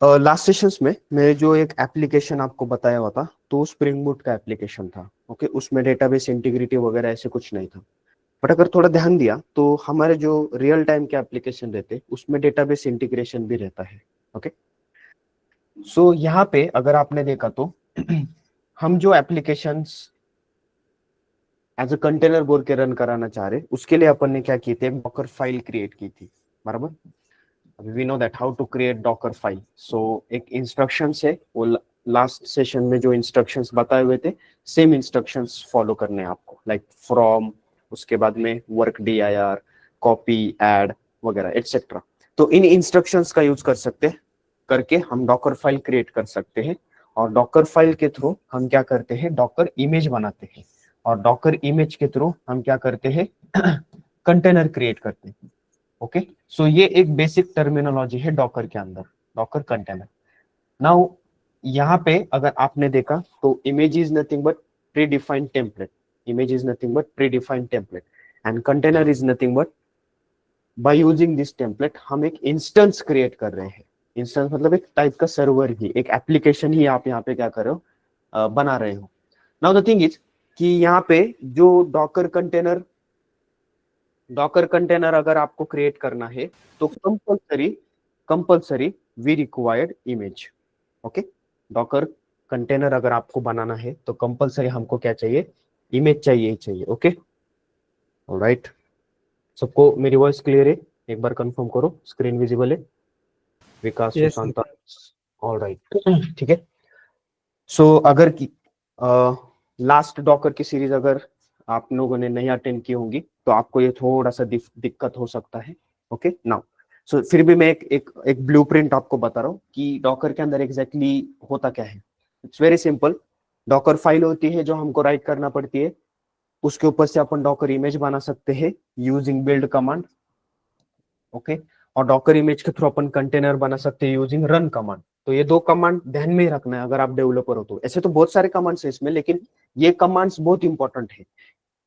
Last sessions में मैं जो एक एप्लीकेशन आपको बताया हुआ था, तो स्प्रिंग बूट का एप्लीकेशन था। ओके, उसमें डेटाबेस इंटीग्रिटी वगैरह ऐसे कुछ नहीं था। बट अगर थोड़ा ध्यान दिया तो हमारे जो रियल टाइम के एप्लीकेशन रहते हैं उसमें डेटाबेस इंटीग्रेशन भी रहता है। ओके, सो यहाँ पे अगर आपने देखा तो हम जो एप्लीकेशंस एज अ कंटेनर बोल के रन कराना चाह रहे, उसके लिए अपन ने क्या की थी, एक डॉकर फाइल क्रिएट की थी, बराबर। We know that how to create Docker file. So एक इंस्ट्रक्शंस है, वो लास्ट सेशन में जो इंस्ट्रक्शंस बताए हुए थे, सेम इंस्ट्रक्शंस फॉलो करने हैं आपको, लाइक फ्रॉम, उसके बाद में वर्क dir, कॉपी, ऐड वगैरह एटसेट्रा। तो इन इंस्ट्रक्शंस का यूज कर सकते हैं, करके हम डॉकर फाइल क्रिएट कर सकते हैं। और डॉकर फाइल के थ्रू हम क्या करते हैं, डॉकर इमेज बनाते हैं। और डॉकर इमेज के थ्रू हम क्या करते हैं, कंटेनर क्रिएट करते हैं। ओके, सो ये एक बेसिक टर्मिनोलॉजी है डॉकर के अंदर, डॉकर कंटेनर। नाउ यहाँ पे अगर आपने देखा तो image is nothing but pre defined template, image is nothing but pre defined template, and container is nothing but by using this template हम एक इंस्टेंस क्रिएट कर रहे हैं। इंस्टेंस मतलब एक टाइप का सर्वर ही, एक एप्लीकेशन ही आप यहाँ पे क्या कर रहे हो, बना रहे हो। नाउ द थिंग इज कि यहाँ पे जो डॉकर कंटेनर अगर आपको क्रिएट करना है तो compulsory we required image. Okay, docker container अगर आपको बनाना है तो कंपल्सरी हमको क्या चाहिए, इमेज चाहिए ही चाहिए। ओके, ऑलराइट, सबको मेरी वॉइस क्लियर है? एक बार कंफर्म करो, स्क्रीन विजिबल है? विकास, यस सुशांता, ऑलराइट, ठीक है। सो अगर की लास्ट डॉकर की सीरीज अगर आप लोगों ने नहीं अटेंड की होंगी तो आपको ये थोड़ा सा दिक्कत हो सकता है। ओके, नाउ सो फिर भी मैं एक ब्लूप्रिंट आपको बता रहा हूँ कि डॉकर के अंदर एग्जैक्टली होता क्या है। It's very simple. Docker file होती है जो हमको राइट करना पड़ती है, उसके ऊपर से अपन डॉकर इमेज बना सकते हैं यूजिंग बिल्ड कमांड। ओके, और डॉकर इमेज के थ्रू अपन कंटेनर बना सकते हैं यूजिंग रन कमांड। तो ये दो कमांड ध्यान में ही रखना है अगर आप डेवलपर हो तो। ऐसे तो बहुत सारे कमांड्स है इसमें, लेकिन ये कमांड्स बहुत इंपॉर्टेंट है।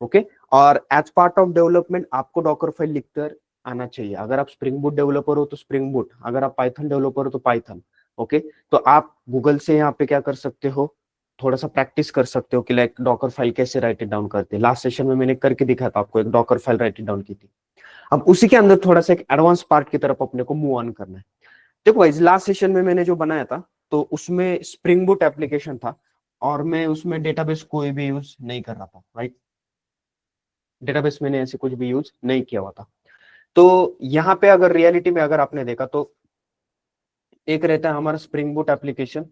ओके, और एज पार्ट ऑफ डेवलपमेंट आपको डॉकर फाइल लिखकर आना चाहिए। अगर आप स्प्रिंग बूट डेवलपर हो तो स्प्रिंग बूट, अगर आप पाइथन डेवलपर हो तो पाइथन। ओके, तो आप गूगल से यहाँ पे क्या कर सकते हो, थोड़ा सा प्रैक्टिस कर सकते हो कि लाइक डॉकर फाइल कैसे राइट इट डाउन करते हैं। लास्ट सेशन में मैंने करके दिखा था आपको, एक Docker file write it down की थी। अब उसी के अंदर थोड़ा सा एक एडवांस पार्ट की तरफ अपने को मूव ऑन करना है। देखो भाई, लास्ट सेशन में मैंने जो बनाया था तो उसमें स्प्रिंग बूट एप्लीकेशन था, और मैं उसमें डेटाबेस कोई भी यूज नहीं कर रहा था, राइट। डेटाबेस मैंने ऐसे कुछ भी यूज नहीं किया हुआ था। तो यहाँ पे अगर रियलिटी में अगर आपने देखा तो एक रहता है हमारा स्प्रिंग बूट एप्लीकेशन,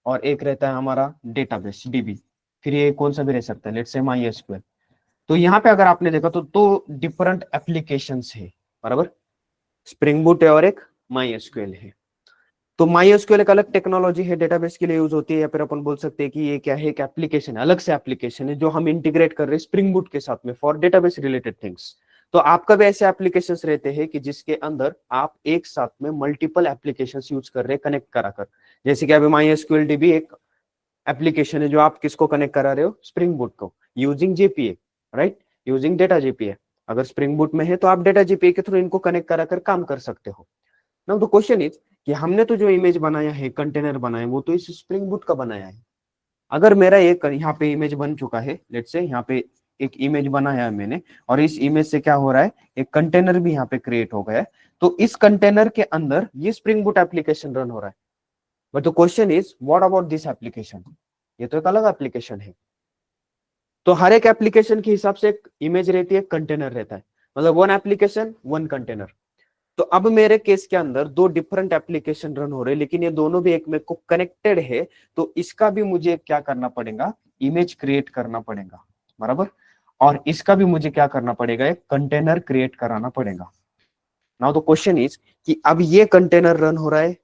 और एक रहता है हमारा डेटाबेस डीबी, फिर ये कौन सा भी रह सकता है, लेट्स से MySQL। तो यहाँ पे अगर आपने देखा तो दो डिफरेंट एप्लीकेशंस है, बराबर। स्प्रिंग बूट है और एक MySQL है। तो MySQL एक अलग टेक्नोलॉजी है, डेटाबेस के लिए यूज होती है, या फिर अपन बोल सकते हैं कि ये क्या है, एक एप्लीकेशन है, अलग से एप्लीकेशन है जो हम इंटीग्रेट कर रहे हैं स्प्रिंग बूट के साथ में फॉर डेटाबेस रिलेटेड थिंग्स। तो आपका भी ऐसे एप्लीकेशंस रहते हैं कि जिसके अंदर आप एक साथ में मल्टीपल एप्लीकेशंस यूज कर रहे हैं कनेक्ट करा कर। जैसे कि अभी MySQL DB एक एप्लीकेशन है जो आप किसको कनेक्ट करा रहे हो, स्प्रिंग बूट को, using JPA, right, using data JPA। अगर स्प्रिंग बूट में है तो आप डेटा JPA के थ्रू इनको कनेक्ट करा कर काम कर सकते हो। नाउ द क्वेश्चन इज कि हमने तो जो इमेज बनाया है, कंटेनर बनाया है, वो तो इस स्प्रिंग बूट का बनाया है। अगर मेरा एक यहाँ पे इमेज बन चुका है, लेट्स से यहाँ पे एक इमेज बनाया है मैंने, और इस इमेज से क्या हो रहा है, एक कंटेनर भी यहाँ पे क्रिएट हो गया है, तो इस कंटेनर के अंदर ये स्प्रिंग बूट एप्लीकेशन रन हो रहा है। But the question is what about this application, ये तो एक अलग एप्लीकेशन है। तो हर एक एप्लीकेशन के हिसाब से एक इमेज रहती है, कंटेनर रहता है, मतलब वन एप्लीकेशन वन कंटेनर। तो अब मेरे केस के अंदर दो डिफरेंट एप्लीकेशन रन हो रहे हैं, लेकिन ये दोनों भी एक में को कनेक्टेड है, तो इसका भी मुझे क्या करना पड़ेगा, इमेज क्रिएट करना पड़ेगा, बराबर। और इसका भी मुझे क्या करना पड़ेगा, एक कंटेनर क्रिएट कराना पड़ेगा। नाउ द क्वेश्चन इज कि अब ये कंटेनर रन हो रहा है,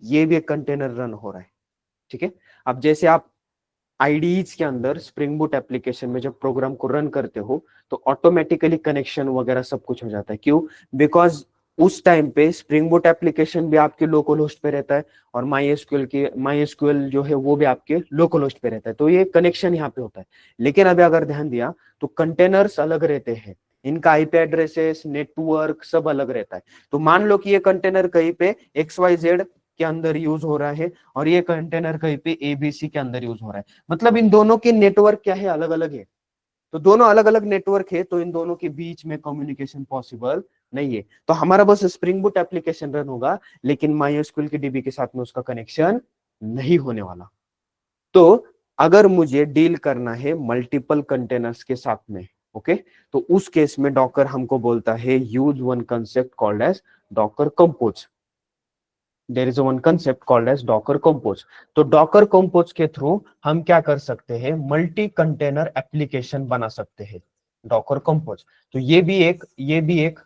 ये भी एक कंटेनर रन हो रहा है, ठीक है। अब जैसे आप आईडीज के अंदर स्प्रिंग बूट एप्लीकेशन में जब प्रोग्राम को रन करते हो तो ऑटोमेटिकली कनेक्शन वगैरह सब कुछ हो जाता है। क्यों? बिकॉज उस टाइम पे स्प्रिंग बूट एप्लीकेशन भी आपके लोकल होस्ट पे रहता है, और MySQL जो है वो भी आपके लोकल होस्ट पे रहता है, तो ये कनेक्शन यहाँ पे होता है। लेकिन अभी अगर ध्यान दिया तो कंटेनर्स अलग रहते हैं, इनका आईपी एड्रेसेस, नेटवर्क सब अलग रहता है। तो मान लो कि ये कंटेनर कहीं पे XYZ के अंदर यूज हो रहा है और ये कंटेनर कहीं पे ABC के अंदर यूज हो रहा है, मतलब इन दोनों के नेटवर्क क्या है, अलग अलग है। तो दोनों अलग अलग नेटवर्क है, तो इन दोनों के बीच में कम्युनिकेशन पॉसिबल नहीं है। तो हमारा बस स्प्रिंग बूट एप्लीकेशन रन होगा, लेकिन MySQL की डीबी के साथ में उसका कनेक्शन नहीं होने वाला। तो अगर मुझे डील करना है मल्टीपल कंटेनर्स के साथ में, ओके, तो उस केस में डॉकर हमको बोलता है use one concept called as docker compose. There is one concept called as docker compose. तो डॉकर कंपोज के थ्रू हम क्या कर सकते हैं, मल्टी कंटेनर एप्लीकेशन बना सकते हैं, डॉकर कंपोज। तो ये भी एक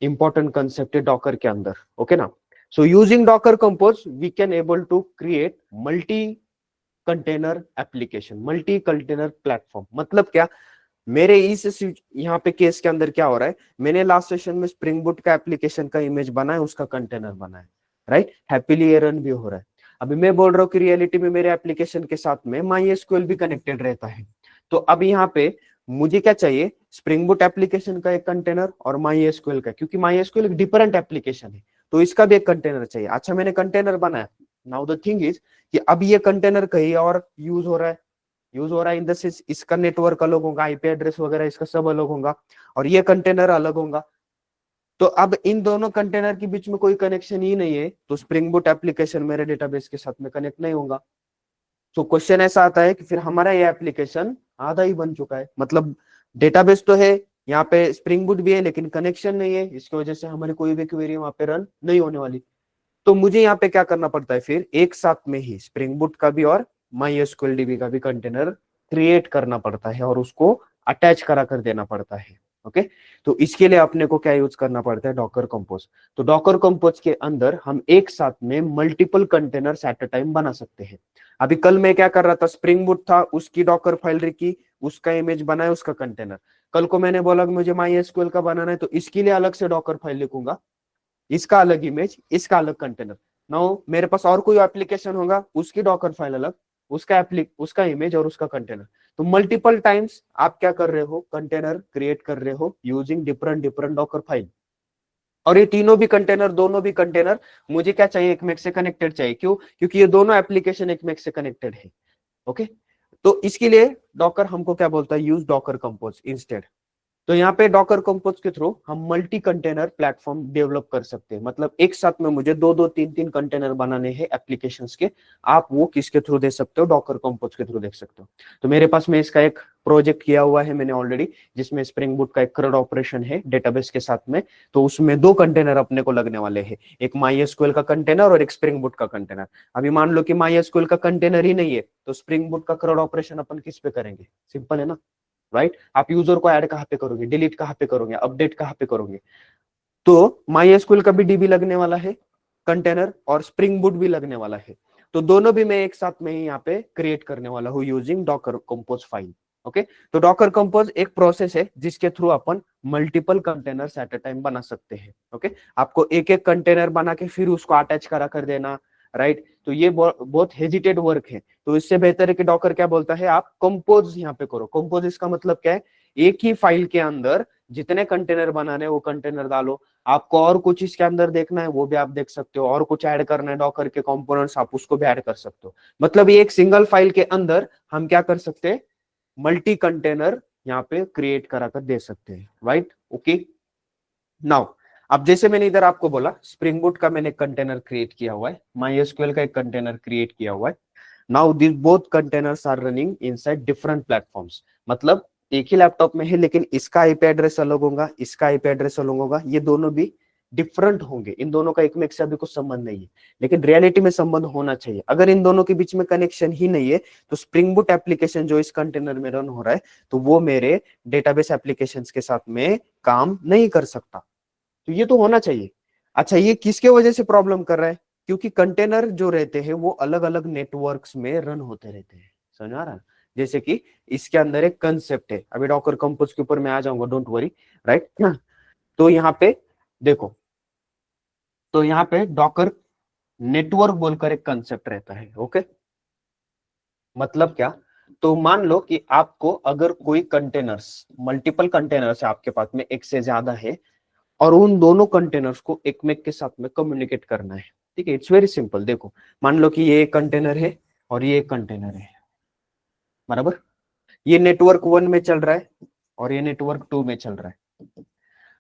इंपॉर्टेंट कंसेप्ट है डॉकर के अंदर, ओके ना। So using docker compose we can able to create multi container application, multi container platform. मतलब क्या, मेरे इस यहाँ पे केस के अंदर क्या हो रहा है, मैंने लास्ट सेशन में स्प्रिंग बूट का एप्लीकेशन का इमेज बनाया, उसका कंटेनर बनाया, राइट, हैप्पीली ये रन भी हो रहा है। अभी मैं बोल रहा हूँ कि रियलिटी में मेरे एप्लीकेशन के साथ में MySQL भी कनेक्टेड रहता है। तो अब यहाँ पे मुझे क्या चाहिए, स्प्रिंग बूट एप्लीकेशन का एक कंटेनर और MySQL का, क्योंकि MySQL एक डिफरेंट एप्लीकेशन है, तो इसका भी एक कंटेनर चाहिए। अच्छा, मैंने कंटेनर बनाया, नाउ द थिंग इज कि अब ये कंटेनर कहीं और यूज हो रहा है इन द सेंस इसका नेटवर्क अलग होगा, आईपी एड्रेस वगैरह इसका सब अलग होगा, और ये कंटेनर अलग होगा। तो अब इन दोनों कंटेनर के बीच में कोई कनेक्शन ही नहीं है, तो स्प्रिंग बूट एप्लीकेशन मेरे डेटाबेस के साथ में कनेक्ट नहीं होगा। तो क्वेश्चन ऐसा आता है कि फिर हमारा ये एप्लीकेशन आधा ही बन चुका है, मतलब डेटाबेस तो है, यहाँ पे स्प्रिंग बूट भी है, लेकिन कनेक्शन नहीं है, इसकी वजह से हमारी कोई भी क्वेरी वहां पे रन नहीं होने वाली। तो मुझे यहाँ पे क्या करना पड़ता है, फिर एक साथ में ही स्प्रिंग बूट का भी और MySQL DB का भी कंटेनर क्रिएट करना पड़ता है और उसको अटैच करा कर देना पड़ता है, ओके। तो इसके लिए अपने को क्या यूज करना पड़ता है, डॉकर कंपोज। तो डॉकर कंपोज के अंदर हम एक साथ में multiple containers at a time बना सकते हैं। अभी कल मैं क्या कर रहा था, स्प्रिंग बूट था, उसकी डॉकर फाइल रखी, उसका इमेज बनाया, उसका कंटेनर। कल को मैंने बोला कि मुझे MySQL का बनाना है, तो इसके लिए अलग से डॉकर फाइल लिखूंगा, इसका अलग इमेज, इसका अलग कंटेनर। नाउ मेरे पास और कोई एप्लीकेशन होगा, उसकी डॉकर फाइल अलग, उसका इमेज और उसका कंटेनर। तो मल्टीपल टाइम्स आप क्या कर रहे हो, कंटेनर क्रिएट कर रहे हो using different different Docker file. और ये तीनों भी कंटेनर, दोनों भी कंटेनर मुझे क्या चाहिए, एक में से कनेक्टेड चाहिए। क्यों? क्योंकि ये दोनों एप्लीकेशन एक में से कनेक्टेड है, ओके। तो इसके लिए डॉकर हमको क्या बोलता है, यूज डॉकर कंपोज इंस्टेड। तो यहाँ पे डॉकर कंपोज के थ्रू हम मल्टी कंटेनर प्लेटफॉर्म डेवलप कर सकते हैं, मतलब एक साथ में मुझे दो दो तीन तीन कंटेनर बनाने हैं एप्लीकेशंस के, आप वो किसके थ्रू दे सकते हो, डॉकर कंपोज के थ्रू देख सकते हो। तो मेरे पास में इसका एक प्रोजेक्ट किया हुआ है मैंने ऑलरेडी, जिसमें स्प्रिंग बूट का एक CRUD ऑपरेशन है डेटाबेस के साथ में। तो उसमें दो कंटेनर अपने को लगने वाले हैं, एक MySQL का कंटेनर और एक स्प्रिंग बूट का कंटेनर। अभी मान लो कि MySQL का कंटेनर ही नहीं है, तो स्प्रिंग बूट का CRUD ऑपरेशन अपन किस पे करेंगे, सिंपल है ना, राइट। आप यूजर को ऐड कहाँ पे करोगे, डिलीट कहाँ पे करोगे, अपडेट कहाँ पे करोगे। तो MySQL का भी डीबी लगने वाला है कंटेनर, और स्प्रिंग बूट भी लगने वाला है। तो दोनों भी मैं एक साथ में ही यहाँ पे क्रिएट करने वाला हूँ using docker compose file, okay. तो डॉकर कंपोज एक प्रोसेस है जिसके through upon multiple containers at a time बना सकते हैं, ओके। आपको एक एक कंटेनर बना के फिर उसको अटैच करा कर देना, राइट। तो ये बहुत हेजिटेड वर्क है। तो इससे बेहतर है कि डॉकर क्या बोलता है, आप कंपोज यहाँ पे करो। कंपोज इसका मतलब क्या है, एक ही फाइल के अंदर जितने कंटेनर बनाने वो कंटेनर डालो, आपको और कुछ इसके अंदर देखना है वो भी आप देख सकते हो, और कुछ ऐड करना है डॉकर के कंपोनेंट्स आप उसको भी ऐड कर सकते हो। मतलब ये एक सिंगल फाइल के अंदर हम क्या कर सकते हैं, मल्टी कंटेनर यहाँ पे क्रिएट करा कर दे सकते हैं, राइट, ओके। नाउ अब जैसे मैंने इधर आपको बोला, स्प्रिंग बूट का मैंने कंटेनर क्रिएट किया हुआ है, MySQL का एक कंटेनर क्रिएट किया हुआ है। Now this both containers are running inside different platforms, मतलब एक ही लैपटॉप में है, लेकिन इसका आईपी एड्रेस अलग होगा, इसका आईपी एड्रेस अलग होगा, ये दोनों भी डिफरेंट होंगे। इन दोनों का एक में से अभी कुछ संबंध नहीं है, लेकिन रियलिटी में संबंध होना चाहिए। अगर इन दोनों के बीच में कनेक्शन ही नहीं है, तो स्प्रिंग बूट एप्लीकेशन जो इस कंटेनर में रन हो रहा है, तो वो मेरे डेटाबेस एप्लीकेशन के साथ में काम नहीं कर सकता। तो ये तो होना चाहिए। अच्छा, ये किसके वजह से प्रॉब्लम कर रहा है, क्योंकि कंटेनर जो रहते हैं वो अलग अलग नेटवर्क्स में रन होते रहते हैं, समझ आ रहा है। जैसे कि इसके अंदर एक कंसेप्ट है, अभी डॉकर कंपोज के ऊपर मैं आ जाऊंगा, डोंट वरी, राइट। तो यहाँ पे देखो, तो यहाँ पे डॉकर नेटवर्क बोलकर एक कंसेप्ट रहता है, ओके। मतलब क्या, तो मान लो कि आपको अगर कोई कंटेनर्स, मल्टीपल कंटेनर्स है आपके पास में, एक से ज्यादा है, और उन दोनों कंटेनर्स को एक में के साथ में कम्युनिकेट करना है, ठीक है। It's very simple. देखो मान लो कि ये एक कंटेनर है और ये एक कंटेनर है, बराबर। ये नेटवर्क 1 में चल रहा है और ये नेटवर्क 2 में चल रहा है।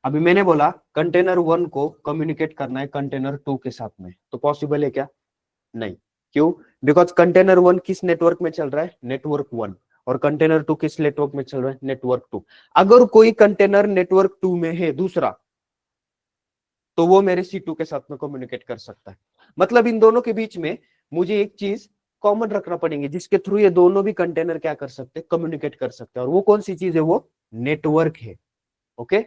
अभी मैंने बोला कंटेनर 1 को कम्युनिकेट करना है कंटेनर 2 के साथ में, तो पॉसिबल है क्या? नहीं। क्यों? बिकॉज कंटेनर 1 किस नेटवर्क में चल रहा है? नेटवर्क 1। और कंटेनर 2 किस नेटवर्क में चल रहा है? नेटवर्क 2। अगर कोई कंटेनर नेटवर्क 2 में है दूसरा, तो वो मेरे C2 के साथ में कम्युनिकेट कर सकता है। मतलब इन दोनों के बीच में मुझे एक चीज कॉमन रखना पड़ेगी जिसके थ्रू ये दोनों भी कंटेनर क्या कर सकते हैं? कम्युनिकेट कर सकते हैं। और वो कौन सी चीज है? वो नेटवर्क है। ओके।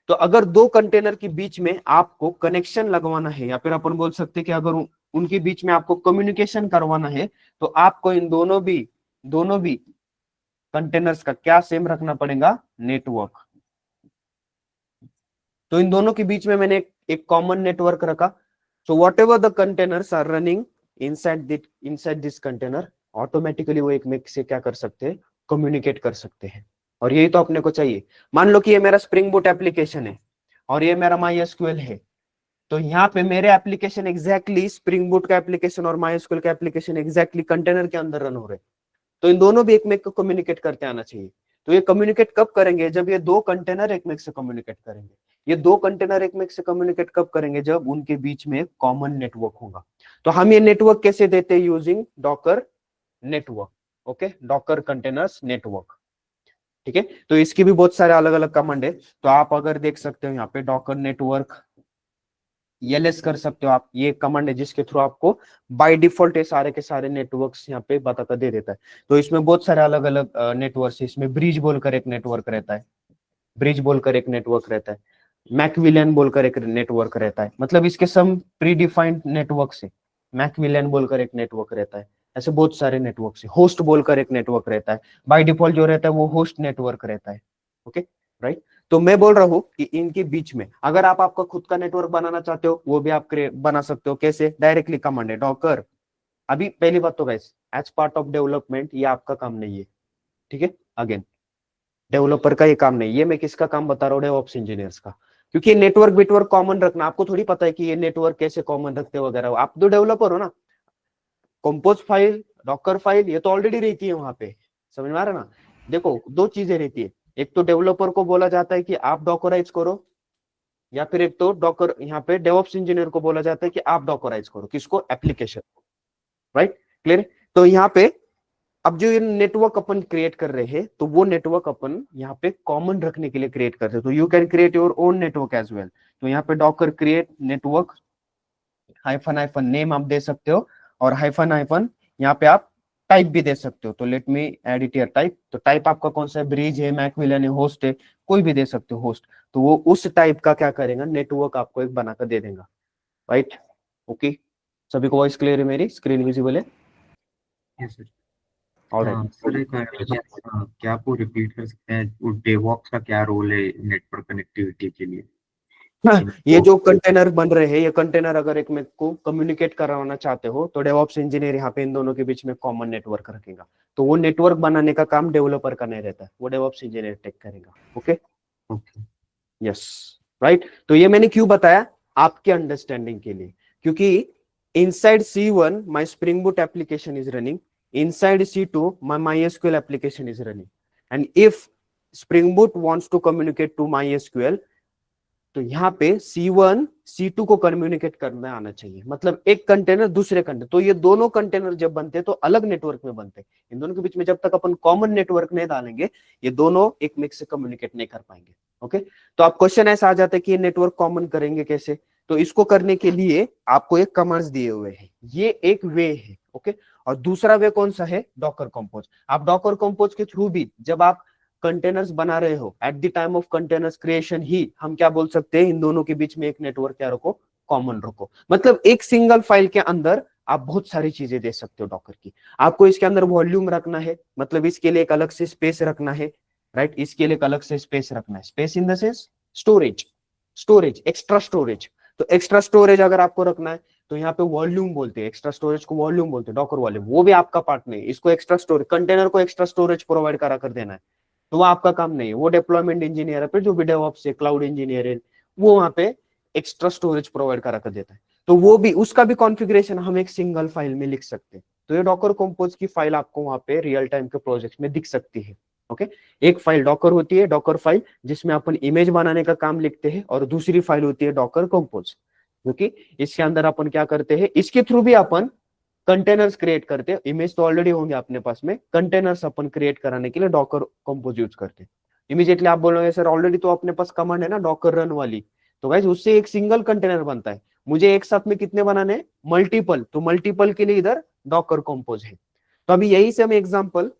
तो अगर दो कंटेनर के बीच में आपको कनेक्शन लगवाना है, या फिर अपन बोल सकते हैं कि अगर उनके बीच में आपको कम्युनिकेशन करवाना है, तो आपको इन दोनों भी कंटेनर्स का क्या सेम रखना पड़ेगा? नेटवर्क। तो इन दोनों के बीच में मैंने एक कॉमन नेटवर्क रखा। So whatever the containers are running inside this container, automatically वो एक में से क्या कर सकते हैं? कम्युनिकेट कर सकते हैं। और यही तो अपने को चाहिए। मान लो कि ये मेरा स्प्रिंग बूट एप्लीकेशन है और ये मेरा माई एसक्यूएल है, तो यहाँ पे मेरे एप्लीकेशन एग्जैक्टली स्प्रिंग बूट का एप्लीकेशन और माई एसक्यूएल का एप्लीकेशन एग्जैक्टली कंटेनर के अंदर रन हो रहे, तो इन दोनों भी एक में को कम्युनिकेट करते आना चाहिए। तो ये कम्युनिकेट कब करेंगे? जब ये दो कंटेनर एक में से कम्युनिकेट करेंगे। ये दो कंटेनर एक में से कम्युनिकेट कब करेंगे? जब उनके बीच में कॉमन नेटवर्क होगा। तो हम ये नेटवर्क कैसे देते हैं? Using Docker network. Okay, Docker containers network. ठीक है। तो इसकी भी बहुत सारे अलग अलग कमांड है। तो आप अगर देख सकते हो यहाँ पे डॉकर नेटवर्क एलएस कर सकते हो आप। ये कमांड है जिसके थ्रू आपको बाय डिफॉल्ट ये सारे के सारे नेटवर्क्स यहाँ पे बता कर दे देता है। तो इसमें बहुत सारे अलग अलग नेटवर्क्स, इसमें ब्रिज बोलकर एक नेटवर्क रहता है, ब्रिज बोलकर एक नेटवर्क रहता है, मैकविलियन बोलकर एक नेटवर्क रहता है। मतलब इसके सम प्री डिफाइंड नेटवर्क है। मैकविलियन बोलकर एक नेटवर्क रहता है। ऐसे बहुत सारे नेटवर्क है। होस्ट बोलकर एक नेटवर्क रहता है। बाय डिफॉल्ट जो रहता है वो होस्ट नेटवर्क रहता है। Okay, right. तो मैं बोल रहा हूं कि इनके बीच में अगर आप आपका खुद का नेटवर्क बनाना चाहते हो, वो भी आप बना सकते हो। कैसे? डायरेक्टली कमांड है डॉकर। अभी पहली बात तो guys, as part of development ये आपका काम नहीं है, ठीक है। अगेन, डेवलपर का ये काम नहीं, ये मैं किसका काम बता रहा हूँ? डेवऑप्स इंजीनियर्स का। क्योंकि नेटवर्क बिटवर्क कॉमन रखना आपको थोड़ी पता है कि ये नेटवर्क कैसे कॉमन रखते वगैरह। आप तो डेवलपर हो ना। कंपोज फाइल, डॉकर फाइल, ये तो ऑलरेडी रहती है वहां पे। समझ में आ रहा ना? देखो दो चीजें रहती है। एक तो डेवलपर को बोला जाता है कि आप डॉकराइज करो, या फिर एक तो डॉकर यहाँ पे डेवऑप्स इंजीनियर को बोला जाता है कि आप डॉकराइज करो। किसको? एप्लीकेशन को। Right, clear. तो यहाँ पे अब जो ये नेटवर्क अपन क्रिएट कर रहे हैं, तो वो नेटवर्क अपन यहाँ पे कॉमन रखने के लिए क्रिएट कर रहे हैं। तो you can create your own network as well. तो यहाँ पे docker create network hyphen hyphen name आप दे सकते हो, और हाइफन हाइफन यहाँ पे आप टाइप भी दे सकते हो। तो let me edit your type. तो टाइप आपका कौन सा है? ब्रिज है, मैकविलियन है, होस्ट है, कोई भी दे सकते हो होस्ट। तो वो उस टाइप का क्या करेगा? नेटवर्क आपको एक बनाकर दे देगा। Right, okay. सभी को वॉइस क्लियर है? मेरी स्क्रीन विजिबल है? Yes sir. ऑलराइट। सर एक क्वेश्चन, क्या आप वो रिपीट कर सकते हैं, वो डेवऑप्स का क्या रोल है नेटवर्क कनेक्टिविटी के लिए? हाँ, ये इनको जो कंटेनर बन रहे हैं, ये कंटेनर अगर एक में को कम्युनिकेट करवाना चाहते हो, तो डेवऑप्स इंजीनियर यहाँ पे इन दोनों के बीच में कॉमन नेटवर्क रखेगा। तो वो नेटवर्क बनाने का काम डेवलपर का नहीं रहता है, वो डेवऑप्स इंजीनियर टेक करेगा। Okay, okay. Yes, right. तो ये मैंने क्यों बताया? आपके अंडरस्टैंडिंग के लिए। क्योंकि inside C1 my spring Boot application is running, inside C2 my MySQL application is running, and if Spring Boot wants to communicate to MySQL, तो यहाँ पे C1 C2 को कम्युनिकेट करना आना चाहिए। मतलब एक कंटेनर दूसरे कंटेनर, तो ये दोनों कंटेनर जब बनते हैं तो अलग नेटवर्क में बनते हैं। इन दोनों के बीच में जब तक अपन कॉमन नेटवर्क नहीं डालेंगे, ये दोनों एक मिक्स से कम्युनिकेट नहीं कर पाएंगे। ओके, तो आप क्वेश्चन ऐसा आ जाता है कि ये नेटवर्क कॉमन करेंगे कैसे? तो इसको करने के लिए आपको एक कमांड्स दिए हुए हैं, ये एक वे है। ओके, और दूसरा वे कौन सा है? Docker compose. आप डॉकर कंपोज के थ्रू भी जब आप कंटेनर्स बना रहे हो, at the time of containers creation ही हम क्या बोल सकते हैं? इन दोनों के बीच में एक नेटवर्क क्या रखो? कॉमन रखो। मतलब एक सिंगल फाइल के अंदर आप बहुत सारी चीजें दे सकते हो डॉकर की। आपको इसके अंदर वॉल्यूम रखना है, मतलब इसके लिए एक अलग से स्पेस रखना है। राइट, इसके लिए एक अलग से स्पेस रखना है। Space in the sense storage, storage, extra storage. तो एक्स्ट्रा स्टोरेज अगर आपको रखना है, तो यहाँ पे वॉल्यूम बोलते हैं, एक्स्ट्रा स्टोरेज को वॉल्यूम बोलते हैं, डॉकर वॉल्यूम, वो भी आपका पार्ट नहीं है। इसको एक्स्ट्रा स्टोरेज, कंटेनर को एक्स्ट्रा स्टोरेज प्रोवाइड करा कर देना है, तो वो आपका काम नहीं है। वो डिप्लॉयमेंट इंजीनियर है, फिर जो भी डेवऑप्स है, क्लाउड इंजीनियर है, वो वहां पे एक्स्ट्रा स्टोरेज प्रोवाइड करा कर देता है। तो वो भी, उसका भी कॉन्फ़िगरेशन हम एक सिंगल फाइल में लिख सकते हैं। तो ये डॉकर कंपोज की फाइल आपको वहां पे रियल टाइम के प्रोजेक्ट में दिख सकती है। ओके, एक फाइल डॉकर होती है, डॉकर फाइल, जिसमें अपन इमेज बनाने का काम लिखते हैं, और दूसरी फाइल होती है डॉकर कंपोज, क्योंकि इसके अंदर अपन क्या करते हैं, इसके थ्रू भी अपन कंटेनर्स क्रिएट करते हैं। इमेज तो ऑलरेडी होंगे अपने पास में, कंटेनर्स अपन क्रिएट कराने के लिए डॉकर कंपोज यूज करते हैं। इमीडिएटली आप बोलोगे सर ऑलरेडी तो अपने पास कमांड है ना डॉकर रन वाली, तो गाइस उससे एक सिंगल कंटेनर बनता है। मुझे एक साथ में कितने बनाने हैं, मल्टीपल, तो मल्टीपल के लिए इधर डॉकर कंपोज है। तो अभी यही से हम एग्जांपल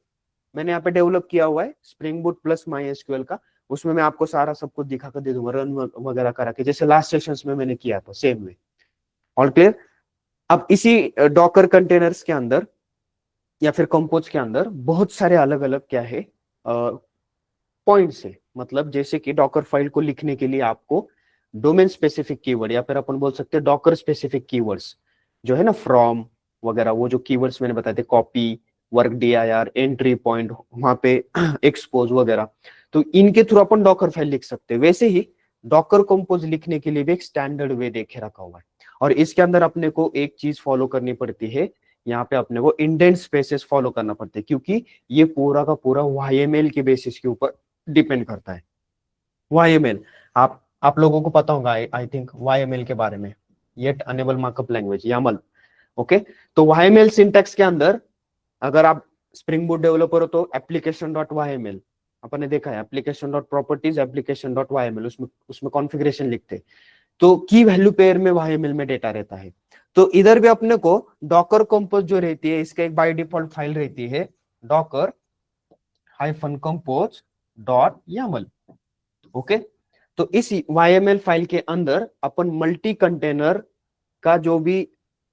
मैंने यहाँ पे डेवलप किया हुआ है spring boot plus my SQL का, उसमें मैं आपको सारा सब कुछ दिखा कर दे दूंगा, रन वगैरह करा के, जैसे लास्ट सेशंस में मैंने किया था सेम वे। All clear? अब इसी डॉकर कंटेनर्स के अंदर या फिर कंपोज के अंदर बहुत सारे अलग अलग क्या है पॉइंट्स है। मतलब जैसे कि डॉकर फाइल को लिखने के लिए आपको डोमेन स्पेसिफिक कीवर्ड, या फिर अपन बोल सकते हैं डॉकर स्पेसिफिक कीवर्ड्स जो है ना, फ्रॉम वगैरह, वो जो कीवर्ड्स मैंने बताए थे, copy, work dir, entry point, वहां पे एक्सपोज वगैरह, तो इनके थ्रू अपन डॉकर फाइल लिख सकते हैं। वैसे ही डॉकर कंपोज लिखने के लिए भी एक स्टैंडर्ड वे देखे रखा हुआ है, और इसके अंदर अपने को एक चीज फॉलो करनी पड़ती है, यहाँ पे अपने को इंडेंट स्पेसेस फॉलो करना पड़ता है, क्योंकि ये पूरा का पूरा YML के बेसिस के ऊपर डिपेंड करता है। YML, आप लोगों को पता होगा आई थिंक YML के बारे में, yet another markup language, YAML। Okay, तो YML सिंटैक्स के अंदर अगर आप स्प्रिंग बूट डेवलपर हो तो एप्लीकेशन डॉट YML, अपन ने देखा है, application dot properties, application dot YML, उसमें उसमें कॉन्फ़िगरेशन लिखते हैं, तो की वैल्यू पेयर में YML में डेटा रहता है। तो इधर भी अपने को डॉकर कंपोज जो रहती है, इसका एक बाय डिफॉल्ट फाइल रहती है Docker hyphen compose dot YAML। Okay, तो इस YML फाइल के अंदर अपन मल्टी कंटेनर का जो भी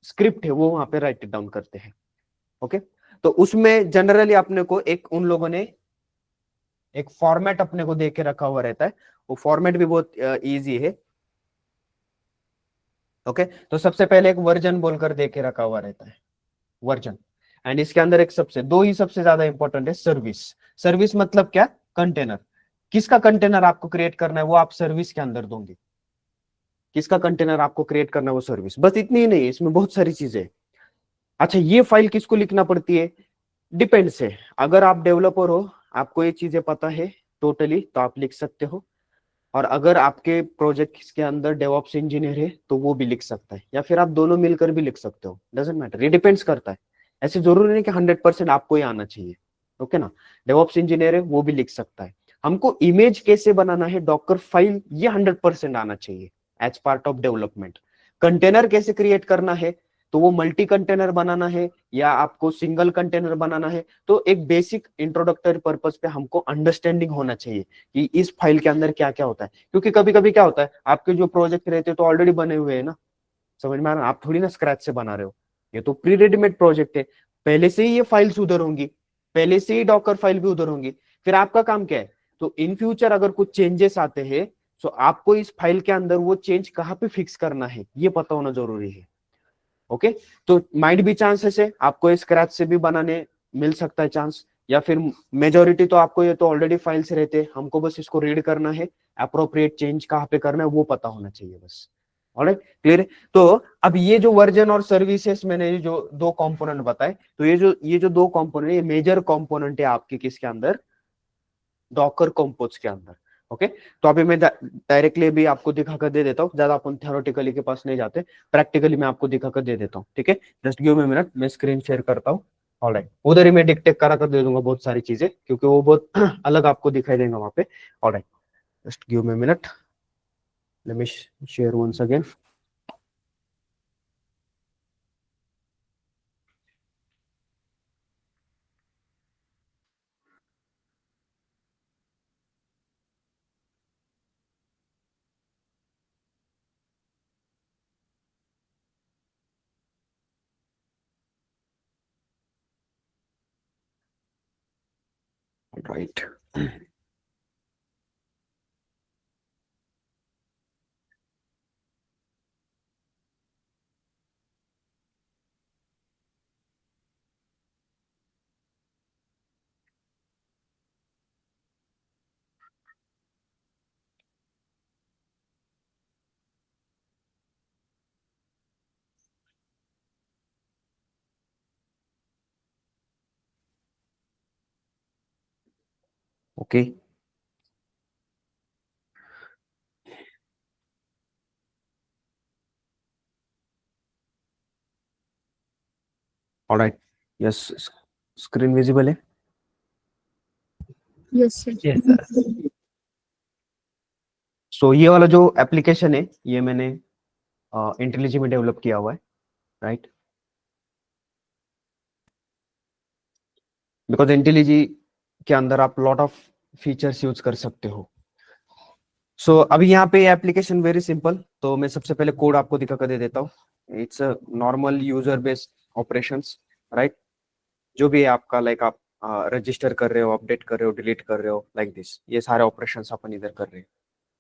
स्क्रिप्ट है वो वहां पे राइट डाउन करते हैं। ओके, तो उसमें जनरली अपने को एक, उन लोगों ने एक फॉर्मेट अपने को दे के रखा हुआ रहता है, वो फॉर्मेट भी बहुत इजी है। ओके, तो सबसे पहले एक वर्जन बोलकर दे के रखा हुआ रहता है, वर्जन, एंड इसके अंदर एक सबसे, दो ही सबसे ज्यादा इंपॉर्टेंट है, सर्विस। सर्विस मतलब क्या, कंटेनर, किसका कंटेनर आपको क्रिएट करना है वो आप सर्विस के अंदर दोगे, किसका कंटेनर आपको क्रिएट करना है वो सर्विस, बस इतनी ही नहीं, इसमें बहुत सारी चीजें। अच्छा, ये फाइल किसको लिखना पड़ती है, डिपेंड्स है। अगर आप डेवलपर हो, आपको ये चीजें पता है टोटली, तो आप लिख सकते हो, और अगर आपके प्रोजेक्ट के अंदर डेवऑप्स इंजीनियर है तो वो भी लिख सकता है, या फिर आप दोनों मिलकर भी लिख सकते हो, डजेंट मैटर, ये डिपेंड्स करता है। ऐसे जरूरी नहीं कि 100% आपको ही आना चाहिए। ओके ना, डेवऑप्स इंजीनियर है वो भी लिख सकता है। हमको इमेज कैसे बनाना है, डॉकर फाइल, ये 100% आना चाहिए as part of development. Container कैसे क्रिएट करना है, तो वो मल्टी कंटेनर बनाना है या आपको सिंगल कंटेनर बनाना है, तो एक बेसिक इंट्रोडक्टरी पर्पज पे हमको अंडरस्टैंडिंग होना चाहिए कि इस फाइल के अंदर क्या क्या होता है। क्योंकि कभी कभी क्या होता है, आपके जो प्रोजेक्ट रहते हैं तो ऑलरेडी बने हुए हैं ना, समझ में आ रहा है, आप थोड़ी ना स्क्रैच से बना रहे हो, ये तो प्री रेडीमेड प्रोजेक्ट है, पहले से ही ये फाइल्स उधर होंगी, पहले से ही डॉकर फाइल भी उधर होंगी। फिर आपका काम क्या है, तो इन फ्यूचर अगर कुछ चेंजेस आते हैं तो आपको इस फाइल के अंदर वो चेंज कहाँ पे फिक्स करना है ये पता होना जरूरी है। ओके, तो माइट भी चांसेस है आपको स्क्रैच से भी बनाने मिल सकता है चांस, या फिर मेजोरिटी तो आपको ये तो ऑलरेडी फाइल्स रहते हैं, हमको बस इसको रीड करना है, अप्रोप्रिएट चेंज कहाँ पे करना है वो पता होना चाहिए बस। ऑलराइट, क्लियर है? तो अब ये जो वर्जन और सर्विसेज मैंने ये जो दो कंपोनेंट बताए, तो ये जो दो कंपोनेंट, ये मेजर कंपोनेंट है आपके किसके अंदर, डॉकर कंपोज के अंदर। ओके, तो अभी मैं डायरेक्टली भी आपको दिखा कर दे देता हूँ, ज्यादा अपन थ्योरेटिकली के पास नहीं जाते, प्रैक्टिकली मैं आपको दिखा कर दे देता हूँ। ठीक है, जस्ट गिव मी मिनट, मैं स्क्रीन शेयर करता हूँ। ऑलराइट, उधर ही मैं डिक्टेट करा कर दे दूंगा बहुत सारी चीजें, क्योंकि वो बहुत अलग आपको दिखाई देगा वहां पे। Alright, just give me minute, let me share once again. Right, okay, alright, yes, screen visible है? Yes sir. Yes sir. So ये वाला जो एप्लीकेशन है ये मैंने इंटेलिजी में डेवलप किया हुआ है, राइट? बिकॉज इंटेलिजी के अंदर आप लॉट ऑफ फीचर्स यूज कर सकते हो। सो अभी यहाँ पे एप्लीकेशन वेरी सिंपल, तो मैं सबसे पहले कोड आपको दिखा कर दे देता हूँ। It's a normal user based operations, right? जो भी है आपका, लाइक आप रजिस्टर कर रहे हो, अपडेट कर रहे हो, डिलीट कर रहे हो, लाइक दिस, ये सारे ऑपरेशंस अपन इधर कर रहे हैं।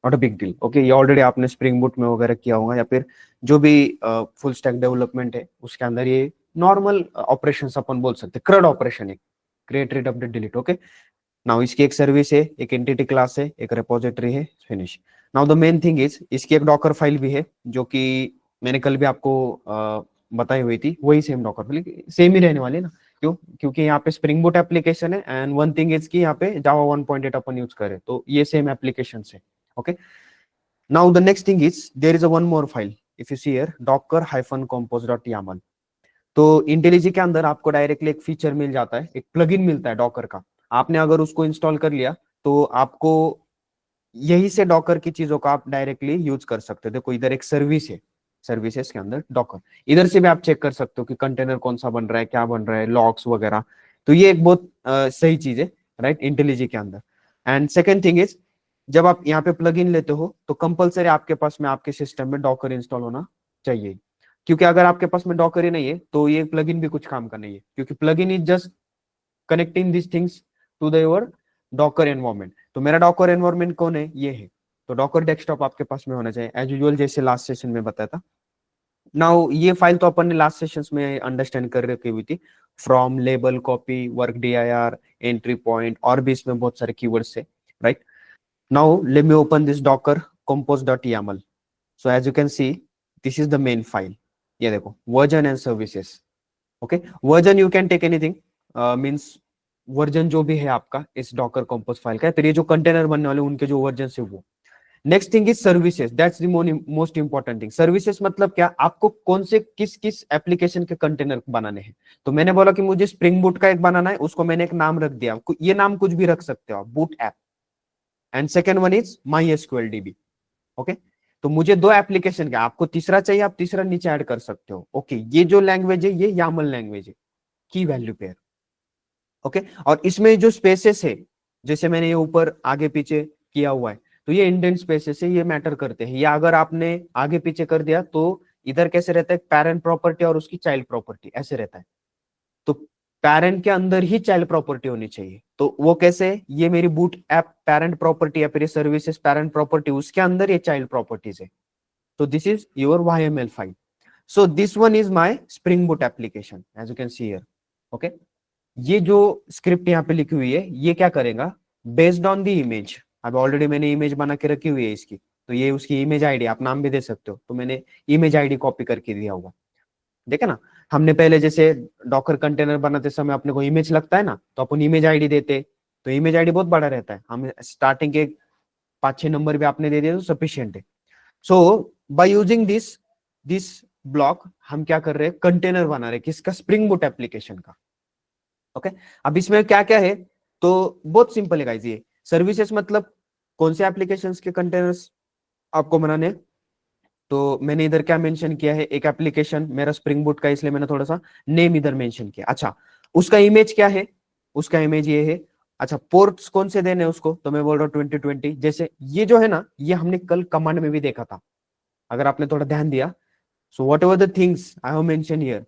Not a big deal, okay? ये ऑलरेडी आपने स्प्रिंग बूट में वगैरह किया होगा, या फिर जो भी फुल स्टैक डेवलपमेंट है उसके अंदर ये नॉर्मल ऑपरेशंस अपन बोल सकते हैं, क्रड ऑपरेशन है, create, read, update, delete. Okay, now इसकी एक सर्विस है, एक एंटिटी क्लास है, एक रिपोजिटरी है, finish. Now the main thing is इसकी एक डॉकर फाइल भी है, जो कि मैंने कल भी आपको बताई हुई थी, वही सेम डॉकर फाइल, सेम ही रहने वाली है ना। क्यों? क्योंकि यहाँ पे स्प्रिंग बूट एप्लीकेशन है, एंड वन थिंग इज कि यहाँ पे जावा 1.8 अपन यूज करें, तो ये सेम एप्लीकेशन है। Okay, now the next thing is there is a one more file, if you see here, docker-compose.yaml। तो इंटेलिजी के अंदर आपको डायरेक्टली एक फीचर मिल जाता है, एक प्लगइन मिलता है डॉकर का। आपने अगर उसको इंस्टॉल कर लिया तो आपको यही से डॉकर की चीजों का आप डायरेक्टली यूज कर सकते हो। देखो इधर एक सर्विस है, सर्विसेज के अंदर डॉकर, इधर से भी आप चेक कर सकते हो कि कंटेनर कौन सा बन रहा है, क्या बन रहा है, लॉग्स वगैरह। तो ये एक बहुत सही चीज है, राइट, इंटेलिजी के अंदर। एंड सेकेंड थिंग इज, जब आप यहाँ पे प्लग इन लेते हो तो कंपलसरी आपके पास में, आपके सिस्टम में डॉकर इंस्टॉल होना चाहिए। क्योंकि अगर आपके पास में डॉकर ही नहीं है तो ये प्लगइन भी कुछ काम का नहीं है, क्योंकि plugin is just connecting this things to the your docker environment. तो मेरा डॉकर एनवायरनमेंट कौन है? ये है। तो डॉकर डेस्कटॉप आपके पास में होना चाहिए एज यूजुअल, जैसे लास्ट सेशन में बताया था। नाउ ये फाइल तो अपन ने लास्ट सेशंस में अंडरस्टैंड कर रखी हुई थी, from, label, copy, work dir, entry point, और भी इसमें बहुत सारे कीवर्ड्स है, right? Now let me open this docker compose.yaml. so as you can see, this is the main file. ये देखो, version and services. Okay, version you can take anything, means version जो भी है आपका इस डॉकर कंपोज फाइल का, फिर ये जो कंटेनर बनने वाले उनके जो वर्जन है वो। Next thing is services, that's the most important thing. Services मतलब क्या? आपको कौन से किस किस एप्लीकेशन के कंटेनर बनाने हैं। तो मैंने बोला कि मुझे स्प्रिंग बूट का एक बनाना है, उसको मैंने एक नाम रख दिया, ये नाम कुछ भी रख सकते हो आप, boot app. And second one is MySQL DB। Okay, तो मुझे दो एप्लीकेशन का, आपको तीसरा चाहिए आप तीसरा नीचे ऐड कर सकते हो। ओके, ये जो लैंग्वेज है ये YAML लैंग्वेज है, की वैल्यू पेयर। ओके, और इसमें जो स्पेसेस है, जैसे मैंने ये ऊपर आगे पीछे किया हुआ है, तो ये इंडेंट स्पेसेस है, ये मैटर करते हैं। या अगर आपने आगे पीछे कर दिया तो इधर कैसे रहता है, पेरेंट प्रॉपर्टी और उसकी चाइल्ड प्रॉपर्टी ऐसे रहता है। तो पेरेंट के अंदर ही चाइल्ड प्रॉपर्टी होनी चाहिए। तो वो कैसे? ये मेरी बूट ऐप पेरेंट प्रॉपर्टी या फिर सर्विसेज पेरेंट प्रॉपर्टी, उसके अंदर ये चाइल्ड प्रॉपर्टीज है। तो this is your YML file. So this one is my Spring Boot application, as you can see here. Okay, ये जो स्क्रिप्ट यहाँ पे लिखी हुई है ये क्या करेगा, बेस्ड ऑन द इमेज। अब ऑलरेडी मैंने इमेज बना के रखी हुई है इसकी, तो ये उसकी इमेज आईडी, आप नाम भी दे सकते हो, तो मैंने इमेज आईडी कॉपी करके दिया हुआ। देखे ना, हमने पहले जैसे डॉकर कंटेनर बनाते समय अपने को इमेज लगता है ना, तो अपन इमेज आईडी देते, तो इमेज आईडी बहुत बड़ा रहता है, हम स्टार्टिंग के 5-6 नंबर भी आपने दे दिए तो सफिशियंट है। So by using this this block हम क्या कर रहे हैं, कंटेनर बना रहे हैं, किसका? स्प्रिंग बूट एप्लीकेशन का। ओके, अब इसमें क्या क्या है, तो बहुत सिंपल है गाइस। ये सर्विसेज मतलब कौन से एप्लीकेशंस के कंटेनर्स आपको बनाने हैं। तो मैंने इधर क्या मेंशन किया है, एक एप्लीकेशन मेरा स्प्रिंग बूट का, इसलिए मैंने थोड़ा सा नेम इधर मेंशन किया। अच्छा, उसका इमेज क्या है? उसका इमेज ये है। अच्छा, पोर्ट्स कौन से देने उसको, तो मैं बोल रहा हूँ 2020। जैसे ये जो है ना, ये हमने कल कमांड में भी देखा था, अगर आपने थोड़ा ध्यान दिया। So what ever the things I have mention here,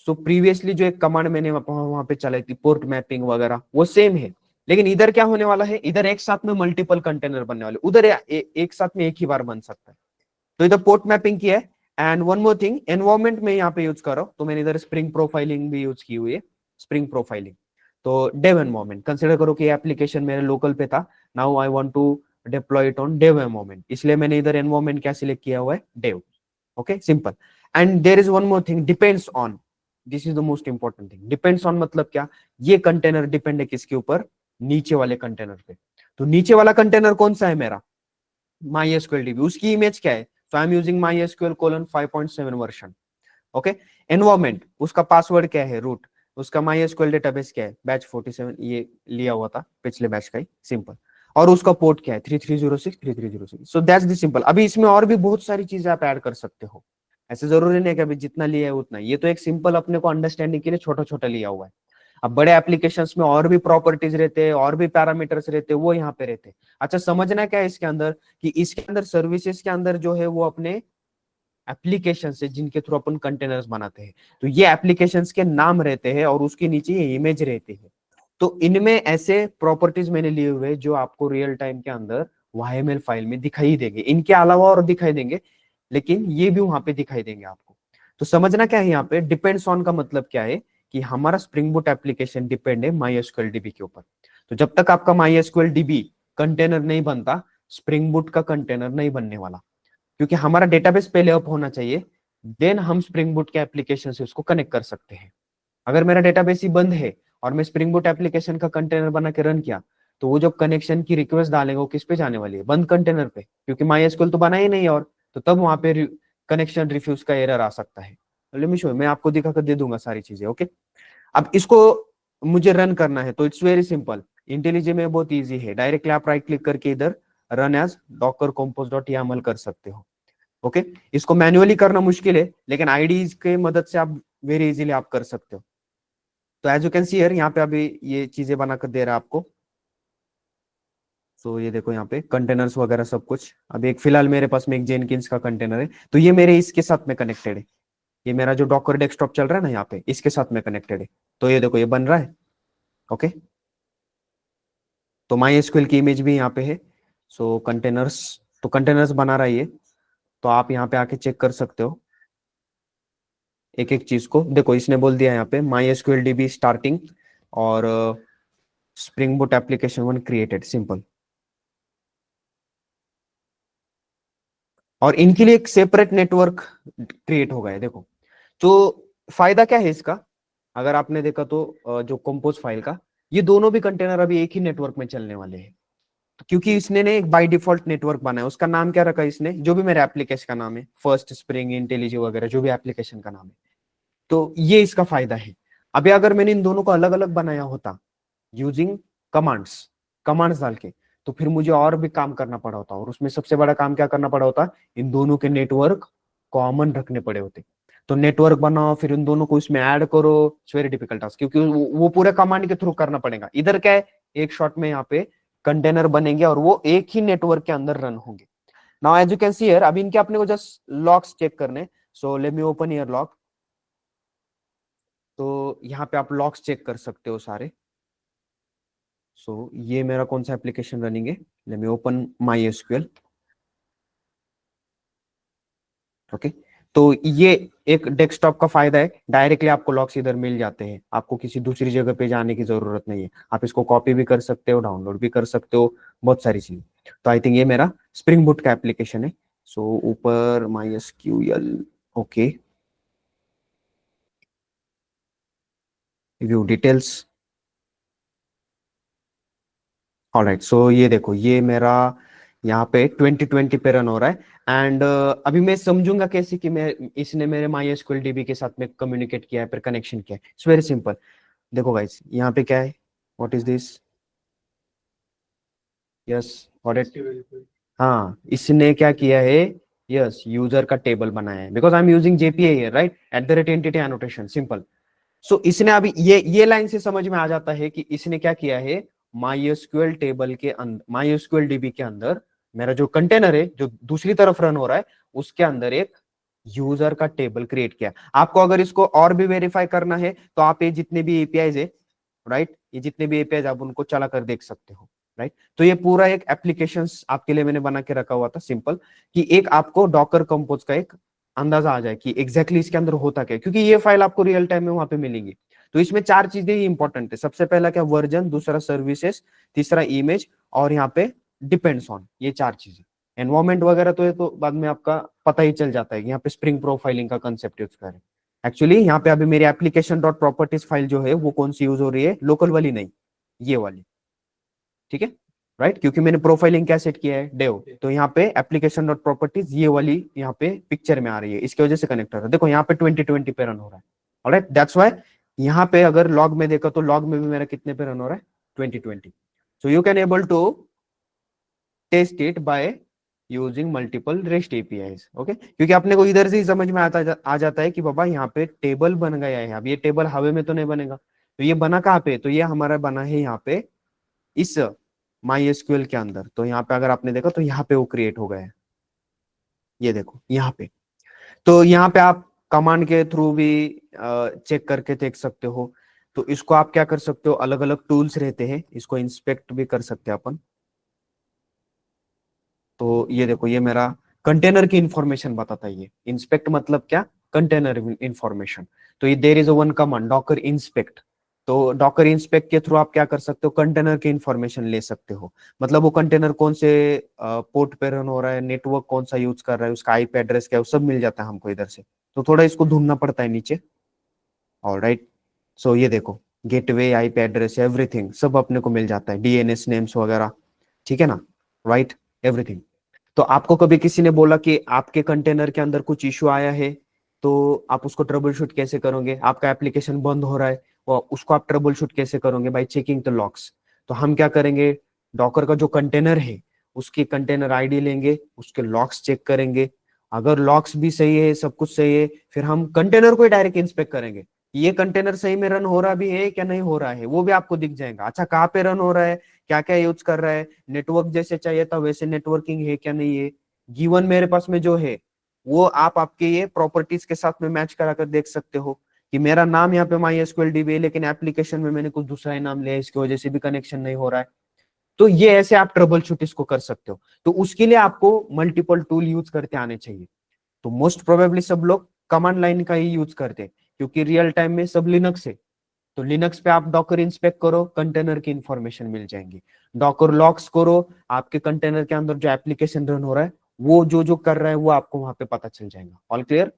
so previously जो एक कमांड मैंने वहां पे चलाई थी, पोर्ट मैपिंग वगैरह, वो सेम है। लेकिन इधर क्या होने वाला है, इधर एक साथ में मल्टीपल कंटेनर बनने वाले, उधर एक साथ में एक ही बार बन सकता है। तो इधर पोर्ट मैपिंग किया है। And one more thing, environment में यहाँ पे यूज कर रहा हूँ, तो मैंने इधर स्प्रिंग प्रोफाइलिंग भी यूज की हुई है। स्प्रिंग प्रोफाइलिंग तो डेव एनवायरमेंट, कंसिडर करो कि एप्लीकेशन मेरे लोकल पे था, now I want to deploy it on dev environment, इसलिए मैंने इधर एनवायरमेंट क्या सिलेक्ट किया हुआ है, dev. Okay, simple. And there is one more thing, depends on, this is the most important thing. Depends on मतलब क्या? ये कंटेनर डिपेंड है किसके ऊपर, नीचे वाले कंटेनर पे। तो नीचे वाला कंटेनर कौन सा है मेरा, MySQL DB, उसकी इमेज क्या है, तो आई am using MySQL colon 5.7 version. Okay, environment उसका पासवर्ड क्या है, रूट, उसका MySQL डेटाबेस क्या है, बैच 47, ये लिया हुआ था पिछले बैच का ही, सिंपल। और उसका पोर्ट क्या है, 3306 सो दैट्स द सिंपल। अभी इसमें और भी बहुत सारी चीजें आप ऐड कर सकते हो, ऐसे जरूरी नहीं है कि अभी जितना लिया है उतना, ये तो एक सिंपल अपने को अंडरस्टैंडिंग के लिए छोटा छोटा लिया हुआ है। अब बड़े एप्लीकेशंस में और भी प्रॉपर्टीज रहते हैं, और भी पैरामीटर्स रहते हैं, वो यहाँ पे रहते हैं। अच्छा, समझना क्या है इसके अंदर, कि इसके अंदर सर्विसेज के अंदर जो है वो अपने एप्लीकेशन से जिनके थ्रू अपन कंटेनर्स बनाते हैं, तो ये एप्लीकेशंस के नाम रहते हैं और उसके नीचे ये इमेज रहती है। तो इनमें ऐसे प्रॉपर्टीज मैंने लिए हुए जो आपको रियल टाइम के अंदर YML फाइल में दिखाई देंगे, इनके अलावा और दिखाई देंगे, लेकिन ये भी वहां पे दिखाई देंगे आपको। तो समझना क्या है यहाँ पे, डिपेंड्स ऑन का मतलब क्या है, कि हमारा स्प्रिंग बूट एप्लीकेशन डिपेंड है MySQL DB के ऊपर। तो जब तक आपका MySQL DB कंटेनर नहीं बनता, स्प्रिंग बूट का कंटेनर नहीं बनने वाला, क्योंकि हमारा डेटाबेस पहले अप होना चाहिए, देन हम स्प्रिंग बूट के एप्लीकेशन से उसको कनेक्ट कर सकते हैं। अगर मेरा डेटाबेस ही बंद है और मैं स्प्रिंग बूट एप्लीकेशन का कंटेनर बना के रन किया, तो वो जो कनेक्शन की रिक्वेस्ट डालेगा वो किस पे जाने वाली है, बंद कंटेनर पे, क्योंकि MySQL तो बना ही नहीं है। और तो तब वहां पे कनेक्शन रिफ्यूज का एरर आ सकता है। लेट मी शो, मैं आपको दिखा कर दे दूंगा सारी चीजें। ओके, अब इसको मुझे रन करना है, तो इट्स वेरी सिंपल, इंटेलिजे में बहुत ईजी है, डायरेक्टली आप राइट क्लिक करके इधर रन एज docker compose.yaml कर सकते हो। ओके, इसको मैन्युअली करना मुश्किल है, लेकिन आईडीज के मदद से आप वेरी इजीली आप कर सकते हो। तो as you can see here, यहाँ पे अभी ये चीजें बनाकर दे रहा है आपको। सो ये देखो यहाँ पे कंटेनर्स वगैरह सब कुछ, अभी एक फिलहाल मेरे पास में एक जेनकिंस का कंटेनर है, तो ये मेरे इसके साथ में कनेक्टेड है, ये मेरा जो डॉकर डेस्कटॉप चल रहा है ना यहाँ पे, इसके साथ में कनेक्टेड है। तो ये देखो ये बन रहा है। ओके, तो MySQL की इमेज भी यहाँ पे है। सो कंटेनर्स, तो कंटेनर्स बना रहा है ये, तो आप यहाँ पे आके चेक कर सकते हो एक एक चीज को। देखो इसने बोल दिया यहाँ पे MySQL DB स्टार्टिंग और spring Boot application 1 created, simple. और इनके लिए एक सेपरेट नेटवर्क क्रिएट हो गया। देखो, तो फायदा क्या है इसका, अगर आपने देखा तो जो कंपोज फाइल का, ये दोनों भी कंटेनर अभी एक ही नेटवर्क में चलने वाले हैं। तो क्योंकि इसने ने एक बाय डिफॉल्ट नेटवर्क बनाया, उसका नाम क्या रखा इसने, जो भी मेरे एप्लीकेशन का नाम है, फर्स्ट स्प्रिंग, इंटेलिजे वगैरह जो भी एप्लीकेशन का नाम है, तो ये इसका फायदा है। अभी अगर मैंने इन दोनों को अलग अलग बनाया होता यूजिंग कमांड्स, कमांड्स डाल के, तो फिर मुझे और भी काम करना पड़ा होता, और उसमें सबसे बड़ा काम क्या करना पड़ा होता, इन दोनों के नेटवर्क कॉमन रखने पड़े होते। तो नेटवर्क बनाओ, फिर इन दोनों को इसमें ऐड करो, इट्स वेरी डिफिकल्ट टास्क, क्योंकि वो पूरे कमांड के थ्रू करना पड़ेगा। इधर क्या है, एक शॉट में यहाँ पे कंटेनर बनेंगे और वो एक ही नेटवर्क के अंदर रन होंगे। Now as you can see here, अभी इनके अपने को जस्ट लॉग्स चेक करने, so let me open here log. तो यहाँ पे आप लॉग्स चेक कर सकते हो सारे। सो ये मेरा कौन सा एप्लीकेशन रनिंग है, late me open MySQL। Okay, तो ये एक डेस्कटॉप का फायदा है, डायरेक्टली आपको लॉक्स इधर मिल जाते हैं, आपको किसी दूसरी जगह पे जाने की जरूरत नहीं है। आप इसको कॉपी भी कर सकते हो, डाउनलोड भी कर सकते हो, बहुत सारी चीजें। तो आई थिंक ये मेरा स्प्रिंग बूट का एप्लीकेशन है। सो ऊपर MySQL, okay, view details, alright. So ये देखो, ये मेरा यहाँ पे 2020 पे रन हो रहा है। एंड अभी मैं समझूंगा कैसे कि मैं, इसने मेरे MySQL DB के साथ में कम्युनिकेट किया है, फिर कनेक्शन किया है। It's very simple. देखो गाइस, यहाँ पे क्या है, what is this, yes, what, हाँ, इसने क्या किया है, यस, यूजर का टेबल बनाया है, because I am using JPA here, right, @entity annotation, simple. So इसने अभी ये लाइन से समझ में आ जाता है कि इसने क्या किया है, MySQL टेबल के अंदर, MySQL DB के अंदर मेरा जो कंटेनर है जो दूसरी तरफ रन हो रहा है, उसके अंदर एक यूजर का टेबल क्रिएट किया। आपको अगर इसको और भी वेरीफाई करना है, तो आप ये जितने भी एपीआईज है, राइट, ये जितने भी एपीआईज आप उनको चला कर देख सकते हो, राइट। तो ये पूरा एक एप्लीकेशन आपके लिए मैंने बना के रखा हुआ था, सिंपल, कि एक आपको डॉकर कंपोज का एक अंदाजा आ जाए कि एग्जैक्टली इसके अंदर होता क्या है, क्योंकि ये फाइल आपको रियल टाइम में वहां पे मिलेंगी। तो इसमें चार चीजें ही इंपॉर्टेंट है, सबसे पहला क्या, वर्जन, दूसरा सर्विसेज, तीसरा इमेज, और यहाँ पे डिपेंड्स ऑन, ये चार चीजें। एनवायरमेंट वगैरह तो ये तो बाद में आपका पता ही चल जाता है कि यहाँ पे स्प्रिंग प्रोफाइलिंग का कंसेप्ट यूज करें। एक्चुअली यहाँ पे अभी मेरी एप्लीकेशन डॉट प्रॉपर्टीज फाइल जो है वो कौन सी यूज हो रही है, लोकल वाली नहीं, ये वाली, ठीक है, राइट, क्योंकि मैंने प्रोफाइलिंग क्या सेट किया है, डेव, तो यहाँ पे एप्लीकेशन डॉट प्रॉपर्टीज ये वाली यहाँ पे पिक्चर में आ रही है, इसकी वजह से कनेक्ट हो रहा है। देखो यहाँ पे 2020 पे रन हो रहा है, ऑलराइट, दैट्स व्हाई यहाँ पे अगर लॉग में देखा तो लॉग में भी मेरा कितने पे रन हो रहा है, 2020। So you can able to test it by using multiple rest APIs, okay, क्योंकि अपने को इधर से ही समझ में आ जाता है कि बाबा यहाँ पे टेबल बन गया है। अब ये टेबल हवा में तो नहीं बनेगा, तो ये बना कहाँ पे, तो ये हमारा बना है यहाँ पे इस माई एसक्यूएल के अंदर। तो यहाँ पे अगर आपने देखा तो यहाँ पे वो क्रिएट हो गया है, ये देखो यहाँ पे। तो यहाँ पे आप कमांड के थ्रू भी चेक करके देख सकते हो। तो इसको आप क्या कर सकते हो, अलग अलग टूल्स रहते हैं, इसको इंस्पेक्ट भी कर सकते हैं अपन। तो ये देखो, ये मेरा कंटेनर की इंफॉर्मेशन बताता है। ये इंस्पेक्ट मतलब क्या, कंटेनर इंफॉर्मेशन। तो ये there is one command Docker inspect. तो डॉकर इंस्पेक्ट के थ्रू आप क्या कर सकते हो, कंटेनर की इंफॉर्मेशन ले सकते हो। मतलब वो कंटेनर कौन से पोर्ट पे रन हो रहा है, नेटवर्क कौन सा यूज कर रहा है, उसका आईपी एड्रेस क्या है, वो सब मिल जाता है हमको इधर से। तो थोड़ा इसको ढूंढना पड़ता है नीचे, ऑलराइट। सो ये देखो, गेटवे, आईपी एड्रेस, एवरीथिंग सब अपने को मिल जाता है, डीएनएस नेम्स वगैरह, ठीक है ना, राइट, एवरीथिंग। तो आपको कभी किसी ने बोला कि आपके कंटेनर के अंदर कुछ इश्यू आया है, तो आप उसको ट्रबल शूट कैसे करोगे, आपका एप्लीकेशन बंद हो रहा है, और उसको आप ट्रबल शूट कैसे करोगे, बाय चेकिंग द लॉग्स। तो हम क्या करेंगे, डॉकर का जो कंटेनर है उसकी कंटेनर आईडी लेंगे, उसके लॉग्स चेक करेंगे, अगर लॉग्स भी सही है, सब कुछ सही है, फिर हम कंटेनर को डायरेक्ट इंस्पेक्ट करेंगे, ये कंटेनर सही में रन हो रहा भी है क्या नहीं हो रहा है, वो भी आपको दिख जाएगा। अच्छा, कहाँ पे रन हो रहा है, क्या क्या यूज कर रहा है, नेटवर्क जैसे चाहिए था वैसे नेटवर्किंग है क्या नहीं है, गिवन मेरे पास में जो है वो आप आपके ये प्रॉपर्टीज के साथ में मैच करा कर देख सकते हो कि मेरा नाम यहाँ पे माई एसक्यूएल डीबी है, लेकिन एप्लीकेशन में मैंने कुछ दूसरा ही नाम लिया है, इसकी वजह से भी कनेक्शन नहीं हो रहा है। तो ये ऐसे आप ट्रबल शूट इसको कर सकते हो। तो उसके लिए आपको मल्टीपल टूल यूज करते आने चाहिए। तो मोस्ट प्रोबेबली सब लोग कमांड लाइन का ही यूज करते हैं, क्योंकि रियल टाइम में सब लिनक्स है। तो लिनक्स पे आप डॉकर इंस्पेक्ट करो, कंटेनर की इंफॉर्मेशन मिल जाएंगी। डॉकर लॉग्स करो, आपके कंटेनर के अंदर जो एप्लीकेशन रन हो रहा है वो जो जो कर रहा है वो आपको वहां पे पता चल जाएगा। All clear,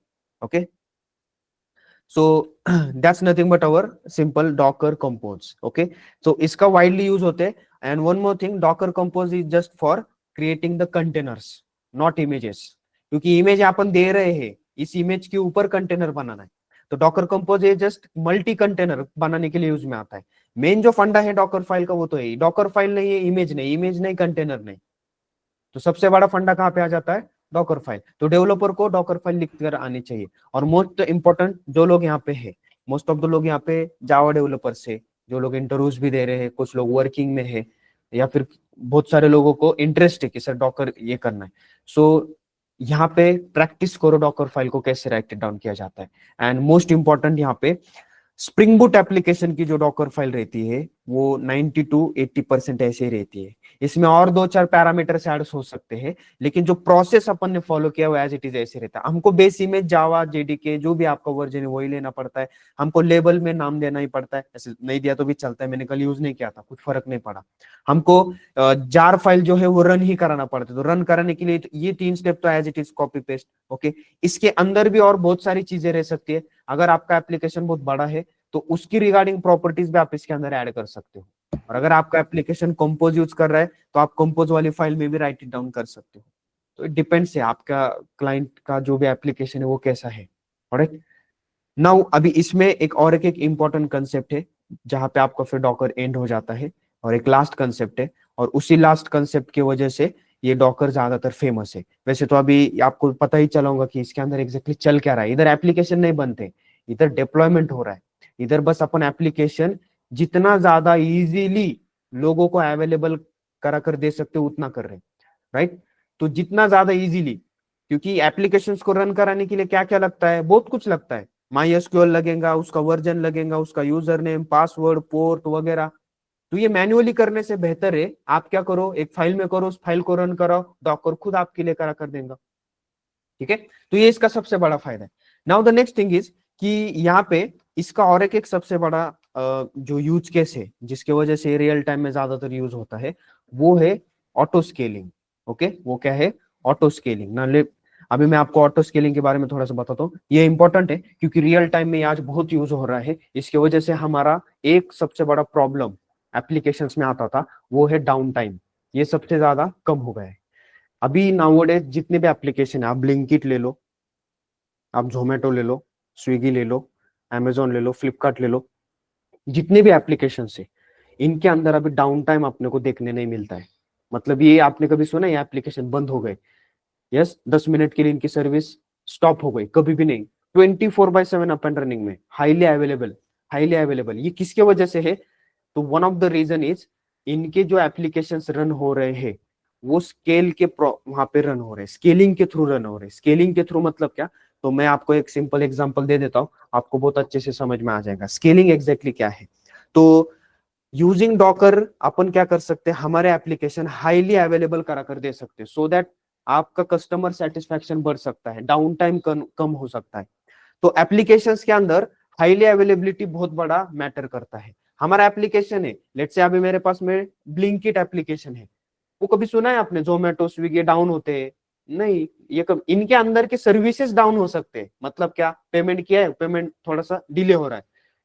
okay. So that's nothing but our simple Docker compose, okay. So इसका वाइडली यूज होते हैं। And one more thing, Docker compose is just for creating the containers, not images, क्योंकि इमेज अपन दे रहे हैं, इस इमेज के ऊपर कंटेनर बनाना है। तो डॉकर कंपोज ये जस्ट मल्टी कंटेनर बनाने के लिए यूज में आता है। मेन जो फंडा है डॉकर फाइल का वो तो है, डॉकर फाइल नहीं है, इमेज नहीं, इमेज नहीं, कंटेनर नहीं। तो सबसे बड़ा फंडा कहाँ पे आ जाता है, डॉकर फाइल। तो डेवलपर को डॉकर फाइल लिख कर आनी चाहिए। और मोस्ट इंपॉर्टेंट जो लोग यहाँ पे है, मोस्ट ऑफ द लोग यहाँ पे जावा डेवलपर्स है, जो लोग इंटरव्यूज भी दे रहे हैं, कुछ लोग वर्किंग में है, या फिर बहुत सारे लोगों को इंटरेस्ट है कि सर डॉकर ये करना है। सो यहाँ पे प्रैक्टिस करो डॉकर फाइल को कैसे राइट डाउन किया जाता है। एंड मोस्ट इंपॉर्टेंट यहाँ पे स्प्रिंग बूट एप्लीकेशन की जो डॉकर फाइल रहती है वो 90 to 80% ऐसे ही रहती है। इसमें और दो चार पैरामीटर्स ऐड हो सकते हैं, लेकिन जो प्रोसेस अपन ने फॉलो किया वो एज इट इज ऐसे रहता है। हमको बेस इमेज जावा जेडीके जो भी आपका वर्जन है वही लेना पड़ता है, हमको लेबल में नाम देना ही पड़ता है, ऐसे नहीं दिया तो भी चलता है, मैंने कल यूज नहीं किया था, कुछ फर्क नहीं पड़ा। हमको जार फाइल जो है वो रन ही कराना पड़ता है, तो रन कराने के लिए ये 3 स्टेप तो as it is copy paste, okay. इसके अंदर भी और बहुत सारी चीजें रह सकती है। अगर आपका एप्लीकेशन बहुत बड़ा है तो उसकी रिगार्डिंग प्रॉपर्टीज भी आप इसके अंदर ऐड कर सकते हो। और अगर आपका एप्लीकेशन कंपोज यूज कर रहा है तो आप कंपोज वाली फाइल में भी राइट इट डाउन कर सकते हो। तो इट डिपेंड्स है आपका क्लाइंट का जो भी एप्लीकेशन है वो कैसा है, ऑलराइट। नाउ अभी इसमें एक इंपॉर्टेंट कंसेप्ट है जहां पे आपका फिर डॉकर एंड हो जाता है, और एक लास्ट कंसेप्ट है, और उसी लास्ट कंसेप्ट की वजह से ये डॉकर ज्यादातर फेमस है। वैसे तो अभी आपको पता ही चला होगा कि इसके अंदर एग्जैक्टली चल क्या रहा है। इधर एप्लीकेशन नहीं बनते, इधर डिप्लॉयमेंट हो रहा है। इधर बस अपन एप्लीकेशन जितना ज्यादा इजीली लोगों को अवेलेबल करा कर दे सकते हो उतना कर रहे हैं, राइट। तो जितना ज्यादा इजीली, क्योंकि एप्लीकेशंस को रन कराने के लिए क्या क्या लगता है, बहुत कुछ लगता है। माई एसक्यूएल लगेगा, उसका वर्जन लगेगा, उसका यूजर नेम, पासवर्ड, पोर्ट वगैरह। तो ये मैन्युअली करने से बेहतर है आप क्या करो, एक फाइल में करो, उस फाइल को रन कराओ, डॉकर खुद आपके लिए करा कर देगा, ठीक है। तो ये इसका सबसे बड़ा फायदा है। Now the next thing is कि यहाँ पे इसका और एक सबसे बड़ा जो यूज केस है जिसकी वजह से रियल टाइम में ज्यादातर यूज होता है वो है ऑटो स्केलिंग, ओके। वो क्या है, ऑटो स्केलिंग ना। अभी मैं आपको ऑटो स्केलिंग के बारे में थोड़ा सा बताता हूँ। ये इंपॉर्टेंट है क्योंकि रियल टाइम में आज बहुत यूज हो रहा है। इसकी वजह से हमारा एक सबसे बड़ा प्रॉब्लम एप्लीकेशंस में आता था वो है डाउन टाइम। ये सबसे ज्यादा कम हो गया है। अभी नाउअडेज जितने भी एप्लीकेशन है, आप ब्लिंकिट ले लो, आप जोमेटो ले लो, स्विगी ले लो, अमेजोन ले लो, फ्लिपकार्ट ले लो, जितने भी एप्लीकेशन है इनके अंदर अभी डाउन टाइम अपने को देखने नहीं मिलता है। मतलब ये आपने कभी सुना ये एप्लीकेशन बंद हो गए? यस, 10 मिनट के लिए इनकी सर्विस स्टॉप हो गई, कभी भी नहीं। 24/7 अप एंड रनिंग में, हाईली अवेलेबल, हाईली अवेलेबल। ये किसके वजह से है? तो one of the reason is इनके जो एप्लीकेशंस रन हो रहे हैं वो स्केल के वहां पे रन हो रहे हैं, स्केलिंग के थ्रू रन हो रहे हैं। स्केलिंग के थ्रू मतलब क्या? तो मैं आपको एक सिंपल एग्जांपल दे देता हूं, आपको बहुत अच्छे से समझ में आ जाएगा स्केलिंग एग्जैक्टली क्या है। तो यूजिंग डॉकर अपन क्या कर सकते हैं, हमारे एप्लीकेशन हाईली अवेलेबल करा कर दे सकते हैं, सो दैट आपका कस्टमर सेटिस्फैक्शन बढ़ सकता है, डाउन टाइम कम हो सकता है। तो एप्लीकेशंस के अंदर हाईली अवेलेबिलिटी बहुत बड़ा मैटर करता है। हमारा एप्लीकेशन है, लेट्स से अभी मेरे पास में ब्लिंकिट एप्लीकेशन है, वो कभी सुना है आपने जोमेटो स्विगी डाउन होते हैं? नहीं, ये कब इनके अंदर के सर्विसेज डाउन हो सकते हैं। मतलब क्या? पेमेंट किया है, पेमेंट थोड़ा सा डिले हो रहा है,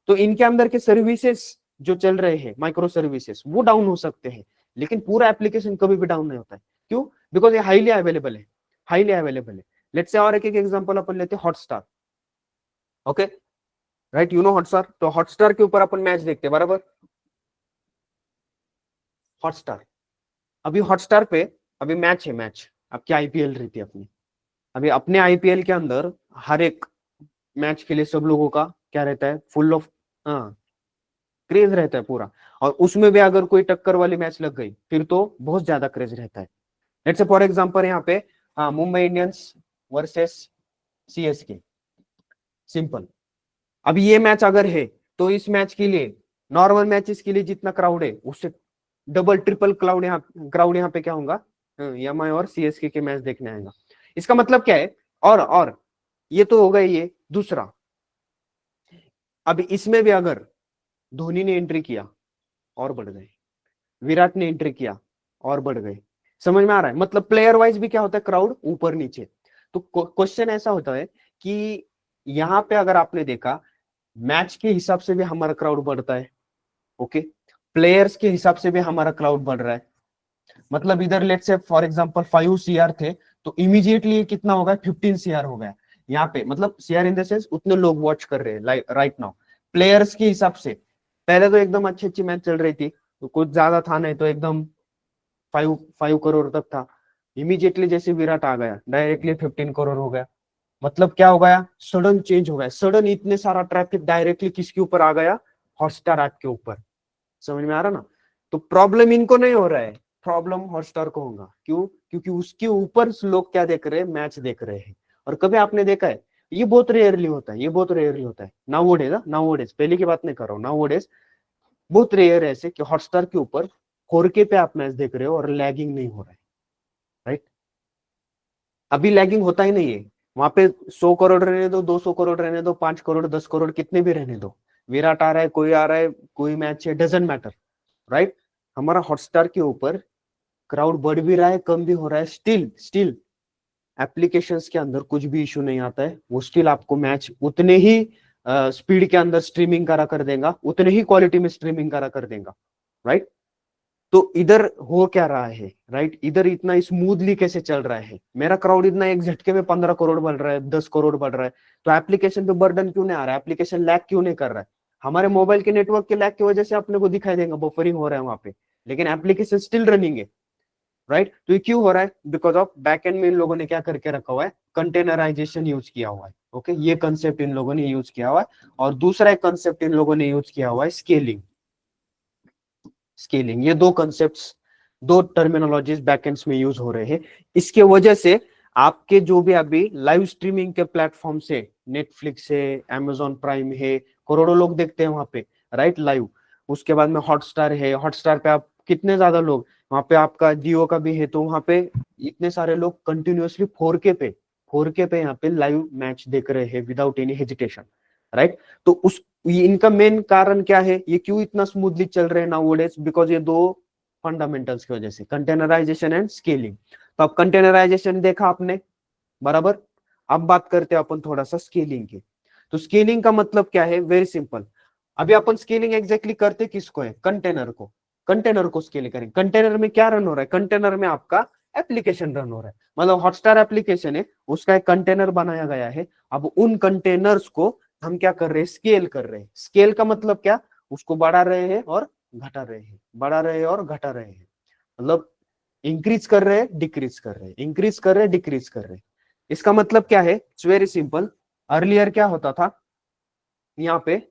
तो इनके अंदर के सर्विसेज जो चल रहे हैं माइक्रो सर्विसेज वो डाउन हो सकते हैं, लेकिन पूरा एप्लीकेशन कभी भी डाउन नहीं होता है। क्यों? बिकॉज ये हाईली अवेलेबल है, हाईली अवेलेबल है। लेट्स से और एक एग्जांपल अपन लेते हैं, Hotstar. Okay, right, you know Hotstar. तो हॉटस्टार के ऊपर अपन मैच देखते हैं, बराबर। हॉटस्टार, अभी हॉटस्टार पे अभी मैच है, मैच आपकी आईपीएल रहती है अपनी। अभी अपने आईपीएल के अंदर हर एक मैच के लिए सब लोगों का क्या रहता है? फुल ऑफ क्रेज रहता है पूरा। और उसमें भी अगर कोई टक्कर वाली मैच लग गई फिर तो बहुत ज्यादा क्रेज रहता है। लेट्स से फॉर एग्जांपल यहाँ पे Mumbai Indians versus CSK, simple. अभी ये मैच अगर है तो इस मैच के लिए, नॉर्मल मैचेस के लिए जितना क्राउड है उससे डबल ट्रिपल क्राउड यहाँ पे क्या होगा? एमआई और सीएसके के मैच देखने आएगा। इसका मतलब क्या है? और ये तो हो गया ये दूसरा। अभी इसमें भी अगर धोनी ने एंट्री किया और बढ़ गए, विराट ने एंट्री किया और बढ़ गए। समझ में आ रहा है? मतलब प्लेयर वाइज भी क्या होता है, क्राउड ऊपर नीचे। तो क्वेश्चन ऐसा होता है कि यहाँ पे अगर आपने देखा मैच के हिसाब से भी हमारा क्राउड बढ़ता है, ओके, प्लेयर्स के हिसाब से भी हमारा क्राउड बढ़ रहा है। मतलब इधर let's say for example 5 CR थे तो इमीडिएटली कितना होगा? 15 सीआर हो गया यहाँ पे। मतलब सीआर इन द सेंस उतने लोग वॉच कर रहे हैं राइट नाउ। प्लेयर्स के हिसाब से पहले तो एकदम अच्छी अच्छी मैच चल रही थी तो कुछ ज्यादा था नहीं, तो एकदम 5 करोड़ तक था। इमीडिएटली जैसे विराट आ गया डायरेक्टली 15 करोड़ हो गया। मतलब क्या हो गया? सडन चेंज हो गया, सडन इतने सारा ट्रैफिक डायरेक्टली किसके ऊपर आ गया? हॉटस्टार ऐप के ऊपर। समझ में आ रहा ना? तो प्रॉब्लम इनको नहीं हो रहा है, प्रॉब्लम हॉटस्टार को होगा। क्यों? क्योंकि उसके ऊपर लोग क्या देख रहे हैं? मैच देख रहे हैं। और कभी आपने देखा है, ये बहुत रेयरली होता है, ये बहुत रेयरली होता है नाउअडेज, पहले की बात नहीं कर रहा हूँ, नाउअडेज बहुत रेयर है ऐसे कि हॉटस्टार के ऊपर 4K पे आप मैच देख रहे हो और लैगिंग नहीं हो रहा है, राइट? अभी लैगिंग होता ही नहीं है। वहां पे 100 करोड़ रहने दो, 200 करोड़ रहने दो, 5 करोड़, 10 करोड़, कितने भी रहने दो, विराट आ रहा है, कोई आ रहा है, कोई मैच है, डजेंट मैटर, राइट? हमारा हॉटस्टार के ऊपर क्राउड बढ़ भी रहा है, कम भी हो रहा है, स्टिल एप्लीकेशंस के अंदर कुछ भी इशू नहीं आता है। वो स्टिल आपको मैच उतने ही स्पीड के अंदर स्ट्रीमिंग करा कर देगा, उतने ही क्वालिटी में स्ट्रीमिंग करा कर देगा, राइट? तो इधर हो क्या रहा है, राइट? इधर इतना स्मूथली कैसे चल रहा है? मेरा क्राउड इतना एक झटके में 15 करोड़ बढ़ रहा है, 10 करोड़ बढ़ रहा है, तो एप्लीकेशन पे बर्डन क्यों नहीं आ रहा है? एप्लीकेशन लैग क्यों नहीं कर रहा है? हमारे मोबाइल के नेटवर्क के लैग की वजह से अपने को दिखाई देगा बफरिंग हो रहा है वहां पे, लेकिन एप्लीकेशन स्टिल रनिंग है, राइट? तो ये क्यों हो रहा है? बिकॉज ऑफ बैकएंड में इन लोगों ने क्या करके रखा हुआ है? कंटेनराइजेशन यूज किया हुआ है। ओके, ये कंसेप्ट इन लोगों ने यूज किया हुआ है। और दूसरा एक कंसेप्ट इन लोगों ने यूज किया हुआ है, स्केलिंग। स्केलिंग, ये दो कंसेप्ट्स, दो टर्मिनोलॉजीज बैकएंड्स में यूज हो रहे हैं। इसके वजह से आपके जो भी अभी लाइव स्ट्रीमिंग के प्लेटफॉर्म से, नेटफ्लिक्स है, अमेजॉन प्राइम है, करोड़ों लोग देखते हैं वहां पे, राइट, लाइव। उसके बाद में हॉटस्टार है, हॉटस्टार पे आप कितने ज्यादा लोग, वहां पे आपका जियो का भी है, तो वहां पे इतने सारे लोग कंटिन्यूअसली 4K पे यहाँ पे लाइव मैच देख रहे हैं विदाउट एनी हेजिटेशन, राइट? तो उस इनका मेन कारण क्या है? ये क्यों इतना स्मूथली चल रहे हैं नाउअडेज? बिकॉज ये दो फंडामेंटल्स की वजह से, कंटेनराइजेशन एंड स्केलिंग। तो अब कंटेनराइजेशन देखा आपने, बराबर। अब बात करते हैं अपन थोड़ा सा स्केलिंग की। तो स्केलिंग का मतलब क्या है? Very simple. अभी अपन स्केलिंग एग्जैक्टली करते किसको है? कंटेनर को। कंटेनर को स्केल करेंगे। कंटेनर में क्या रन हो रहा है, कंटेनर में आपका एप्लीकेशन रन हो रहा है, मतलब हॉटस्टार एप्लीकेशन है, उसका एक कंटेनर बनाया गया है। अब उन कंटेनर्स को हम क्या कर रहे हैं, स्केल कर रहे हैं। स्केल का मतलब क्या, उसको बढ़ा रहे हैं और घटा रहे हैं, बढ़ा रहे हैं और घटा रहे हैं, मतलब इंक्रीज कर रहे हैं, डिक्रीज कर रहे हैं, इंक्रीज कर रहे हैं, डिक्रीज कर रहे हैं। इसका मतलब क्या है, इट्स वेरी सिंपल। अर्लियर क्या होता था, यहाँ पे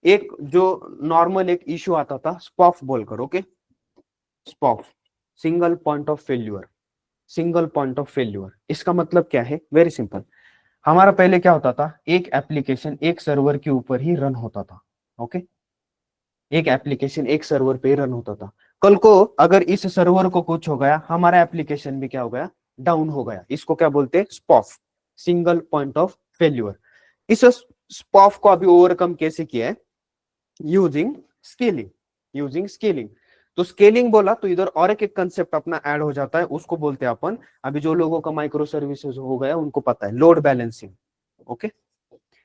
एक जो नॉर्मल एक इश्यू आता था, स्पॉफ बोलकर, okay, SPOF, single point of failure, single point of failure. इसका मतलब क्या है, वेरी सिंपल। हमारा पहले क्या होता था, एक एप्लीकेशन एक सर्वर के ऊपर ही रन होता था, ओके, एक एप्लीकेशन एक सर्वर पे रन होता था। कल को अगर इस सर्वर को कुछ हो गया, हमारा एप्लीकेशन भी क्या हो गया, डाउन हो गया। इसको क्या बोलते हैं, स्पॉफ, सिंगल पॉइंट ऑफ फेल्यूर। इस स्पॉफ को अभी ओवरकम कैसे किया है, यूजिंग स्केलिंग, यूजिंग स्केलिंग। तो स्केलिंग बोला तो इधर और एक कंसेप्ट अपना ऐड हो जाता है, उसको बोलते हैं अपन, अभी जो लोगों का माइक्रो सर्विसेज हो गया उनको पता है, लोड बैलेंसिंग, ओके।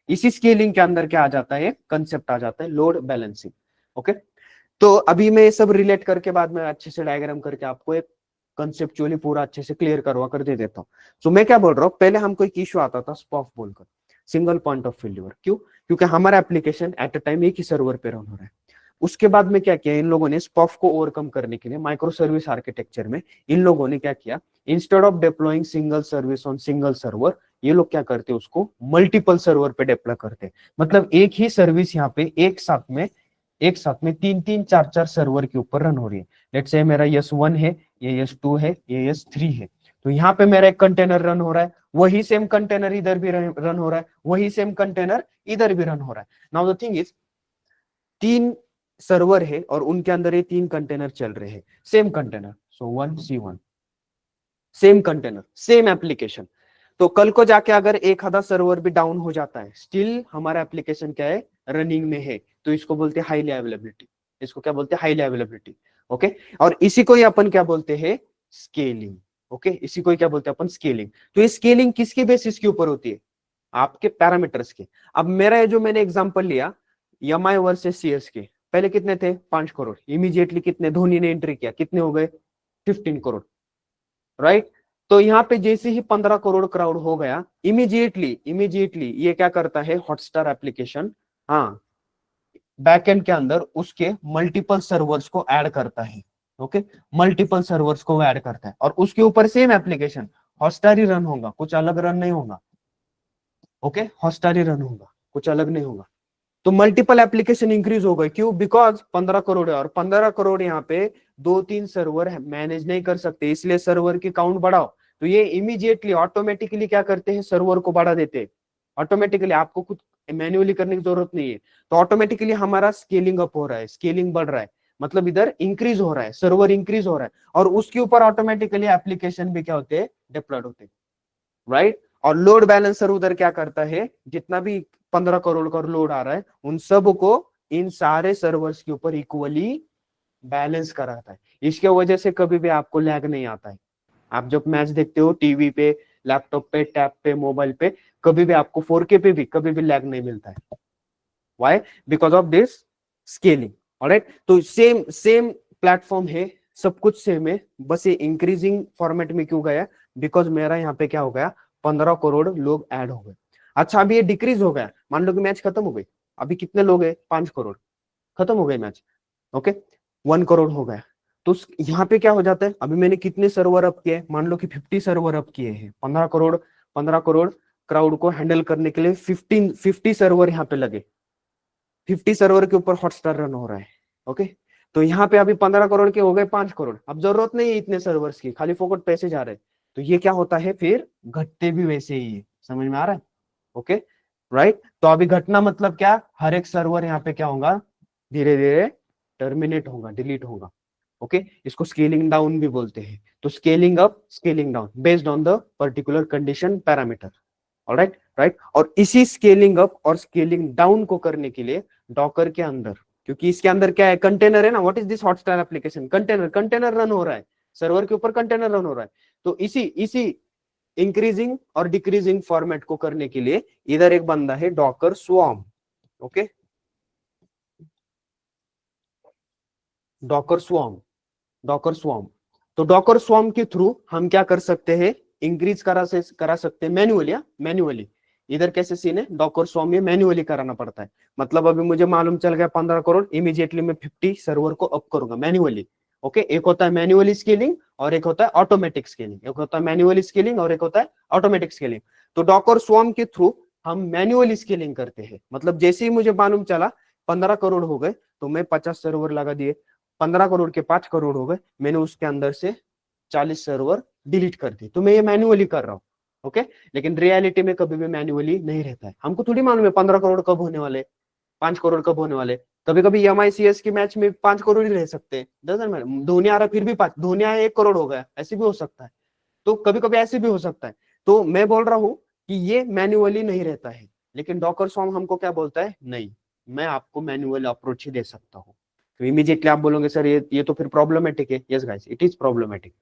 इसी स्केलिंग के अंदर क्या आ जाता है, कंसेप्ट आ जाता है लोड बैलेंसिंग, ओके। तो अभी मैं ये सब रिलेट करके बाद में अच्छे से डायग्राम करके आपको एक कंसेप्चुअली पूरा अच्छे से क्लियर करवा कर दे देता हूँ। तो मैं क्या बोल रहा हूँ, पहले हमको एक इश्यू आता था स्पॉफ बोलकर, सिंगल पॉइंट ऑफ फेल्यूर। क्यों, क्योंकि हमारा एप्लीकेशन एट अ टाइम एक ही सर्वर पे रन हो रहा है। उसके बाद में क्या किया इन लोगों ने, स्पॉफ को ओवरकम करने के लिए माइक्रो सर्विस आर्किटेक्चर में इन लोगों ने क्या किया, instead of deploying single service on single server, ये लोग क्या करते, उसको मल्टीपल सर्वर पे डिप्लॉय करते। मतलब एक ही सर्विस यहाँ पे एक साथ में तीन तीन चार चार सर्वर के ऊपर रन हो रही है। लेट्स से मेरा यस 1 है, ये यस 2 है, ये यस 3 है। तो यहाँ पे मेरा एक कंटेनर रन हो रहा है, वही सेम कंटेनर इधर भी रन हो रहा है, वही सेम कंटेनर इधर भी रन हो रहा है। नाउ द थिंग इज, तीन सर्वर है और उनके अंदर ये तीन कंटेनर चल रहे हैं, सेम कंटेनर, सो 1C1, same container, same application. तो कल को जाके अगर एक आधा सर्वर भी डाउन हो जाता है, स्टिल हमारा एप्लीकेशन क्या है, रनिंग में है। तो इसको बोलते हैं हाईली अवेलेबिलिटी, इसको क्या बोलते हैं, हाईली अवेलेबिलिटी, ओके। और इसी को ही अपन क्या बोलते हैं, स्केलिंग, ओके, इसी को ही क्या बोलते हैं अपन, स्केलिंग। तो ये स्केलिंग किसके बेसिस के ऊपर होती है, आपके पैरामीटर्स के। अब मेरा ये जो मैंने एग्जांपल लिया, एमआई वर्सेस सीएस के, पहले कितने थे, 5 करोड़, इमीडिएटली कितने धोनी ने एंट्री किया, कितने हो गए, 15 करोड़, राइट। तो यहाँ पे जैसे ही 15 करोड़ क्राउड हो गया, इमीडिएटली इमीडिएटली ये क्या करता है, हॉटस्टार एप्लीकेशन, हाँ, बैकएंड के अंदर उसके मल्टीपल सर्वर्स को ऐड करता है, ओके, मल्टीपल सर्वर्स को ऐड करता है, और उसके ऊपर सेम एप्लीकेशन हॉटस्टार ही रन होगा, कुछ अलग रन नहीं होगा, ओके, हॉटस्टार ही रन होगा, कुछ अलग नहीं होगा। तो मल्टीपल एप्लीकेशन इंक्रीज हो गए, क्यों, बिकॉज 15 करोड़ है, और 15 करोड़ यहाँ पे दो तीन सर्वर मैनेज नहीं कर सकते, इसलिए सर्वर की काउंट बढ़ाओ। तो ये इमीडिएटली ऑटोमेटिकली क्या करते हैं, सर्वर को बढ़ा देते हैं ऑटोमेटिकली, आपको कुछ मैन्युअली करने की जरूरत नहीं है। तो ऑटोमेटिकली हमारा स्केलिंग अप हो रहा है, स्केलिंग बढ़ रहा है, मतलब इधर इंक्रीज हो रहा है, सर्वर इंक्रीज हो रहा है, और उसके ऊपर ऑटोमेटिकली एप्लीकेशन भी क्या होते हैं, डिप्लॉयड होते हैं, राइट। और लोड बैलेंसर उधर क्या करता है, जितना भी 15 करोड़ का लोड आ रहा है, उन सब को इन सारे सर्वर्स के ऊपर इक्वली बैलेंस कराता है। इसके वजह से कभी भी आपको लैग नहीं आता है। आप जब मैच देखते हो टीवी पे, लैपटॉप पे, टैब पे, मोबाइल पे, कभी भी आपको 4K पे भी कभी भी लैग नहीं मिलता है। Why, because of this scaling, alright. तो सेम सेम प्लेटफॉर्म है, सब कुछ सेम है, बस ये इंक्रीजिंग फॉर्मेट में क्यों गया, बिकॉज मेरा यहाँ पे क्या हो गया, 15 करोड़ लोग ऐड हो गए। अच्छा, अभी ये डिक्रीज हो गया, मान लो कि मैच खत्म हो गई, अभी कितने लोग है, 5 करोड़, खत्म हो गए मैच, ओके, 1 करोड़ हो गया। तो यहाँ पे क्या हो जाता है, अभी मैंने कितने सर्वर अप किए, मान लो कि 50 सर्वर अप किए हैं, 15 करोड़, 15 करोड़ क्राउड को हैंडल करने के लिए 50 सर्वर यहाँ पे लगे, 50 सर्वर के ऊपर हॉटस्टार रन हो रहा है, ओके। तो यहाँ पे अभी 15 करोड़ के हो गए 5 करोड़, अब जरूरत नहीं है इतने सर्वर्स की, खाली फोकट पैसे जा रहे हैं। तो ये क्या होता है, फिर घटते भी वैसे ही है, समझ में आ रहा है, ओके, राइट। तो अभी घटना मतलब क्या, हर एक सर्वर यहाँ पे क्या होगा, धीरे धीरे टर्मिनेट होगा, डिलीट होगा, ओके। इसको स्केलिंग डाउन भी बोलते हैं। तो scaling up, scaling down based on the particular condition parameter, alright, right. और इसी स्केलिंग अप और स्केलिंग डाउन को करने के लिए डॉकर के अंदर, क्योंकि इसके अंदर क्या है, कंटेनर है ना, what is this Hotstar application, container, container run हो रहा है, सर्वर के ऊपर कंटेनर रन हो रहा है। तो इसी इसी इंक्रीजिंग और डिक्रीजिंग फॉर्मेट को करने के लिए इधर एक बंदा है Docker swarm, okay. Docker swarm, Docker swarm. तो डॉकर स्वॉर्म के थ्रू हम क्या कर सकते हैं, इंक्रीज करा सकते हैं मैन्युअली, मैन्युअली। इधर कैसे सीन है, डॉकर स्वॉर्म ये मैन्युअली कराना पड़ता है। मतलब अभी मुझे मालूम चल गया 15 करोड़, इमीडिएटली मैं 50 सर्वर को अप करूंगा मैन्युअली। ओके, एक होता है मैन्युअली स्केलिंग और एक होता है ऑटोमेटिक स्केलिंग, एक होता है मैन्युअली स्केलिंग और एक होता है ऑटोमेटिक स्केलिंग। तो डॉकर स्वॉर्म के थ्रू हम मैन्युअली स्केलिंग करते हैं। मतलब जैसे ही मुझे मालूम चला 15 करोड़ हो गए तो मैं 50 सर्वर लगा दिए, 15 करोड़ के 5 करोड़ हो गए, मैंने उसके अंदर से 40 सर्वर डिलीट कर दी। तो मैं ये मैन्युअली कर रहा हूँ। ओके, लेकिन रियलिटी में कभी भी मैन्युअली नहीं रहता है। हमको थोड़ी मालूम है 15 करोड़ कब होने वाले, 5 करोड़ कब होने वाले। कभी कभी MICS की मैच में 5 करोड़ ही रह सकते हैं, डजंट मैटर। धोनी आ रहा फिर भी 5, धोनी आया 1 करोड़ हो गया, ऐसे भी हो सकता है। तो कभी कभी ऐसे भी हो सकता है। तो मैं बोल रहा हूं कि ये मैन्युअली नहीं रहता है। लेकिन डॉकर स्वॉर्म हमको क्या बोलता है, नहीं, मैं आपको मैन्युअल अप्रोच ही दे सकता हूँ। तो इमीडिएटली आप बोलोगे सर ये तो फिर प्रॉब्लमेटिक है। Yes guys, it is problematic.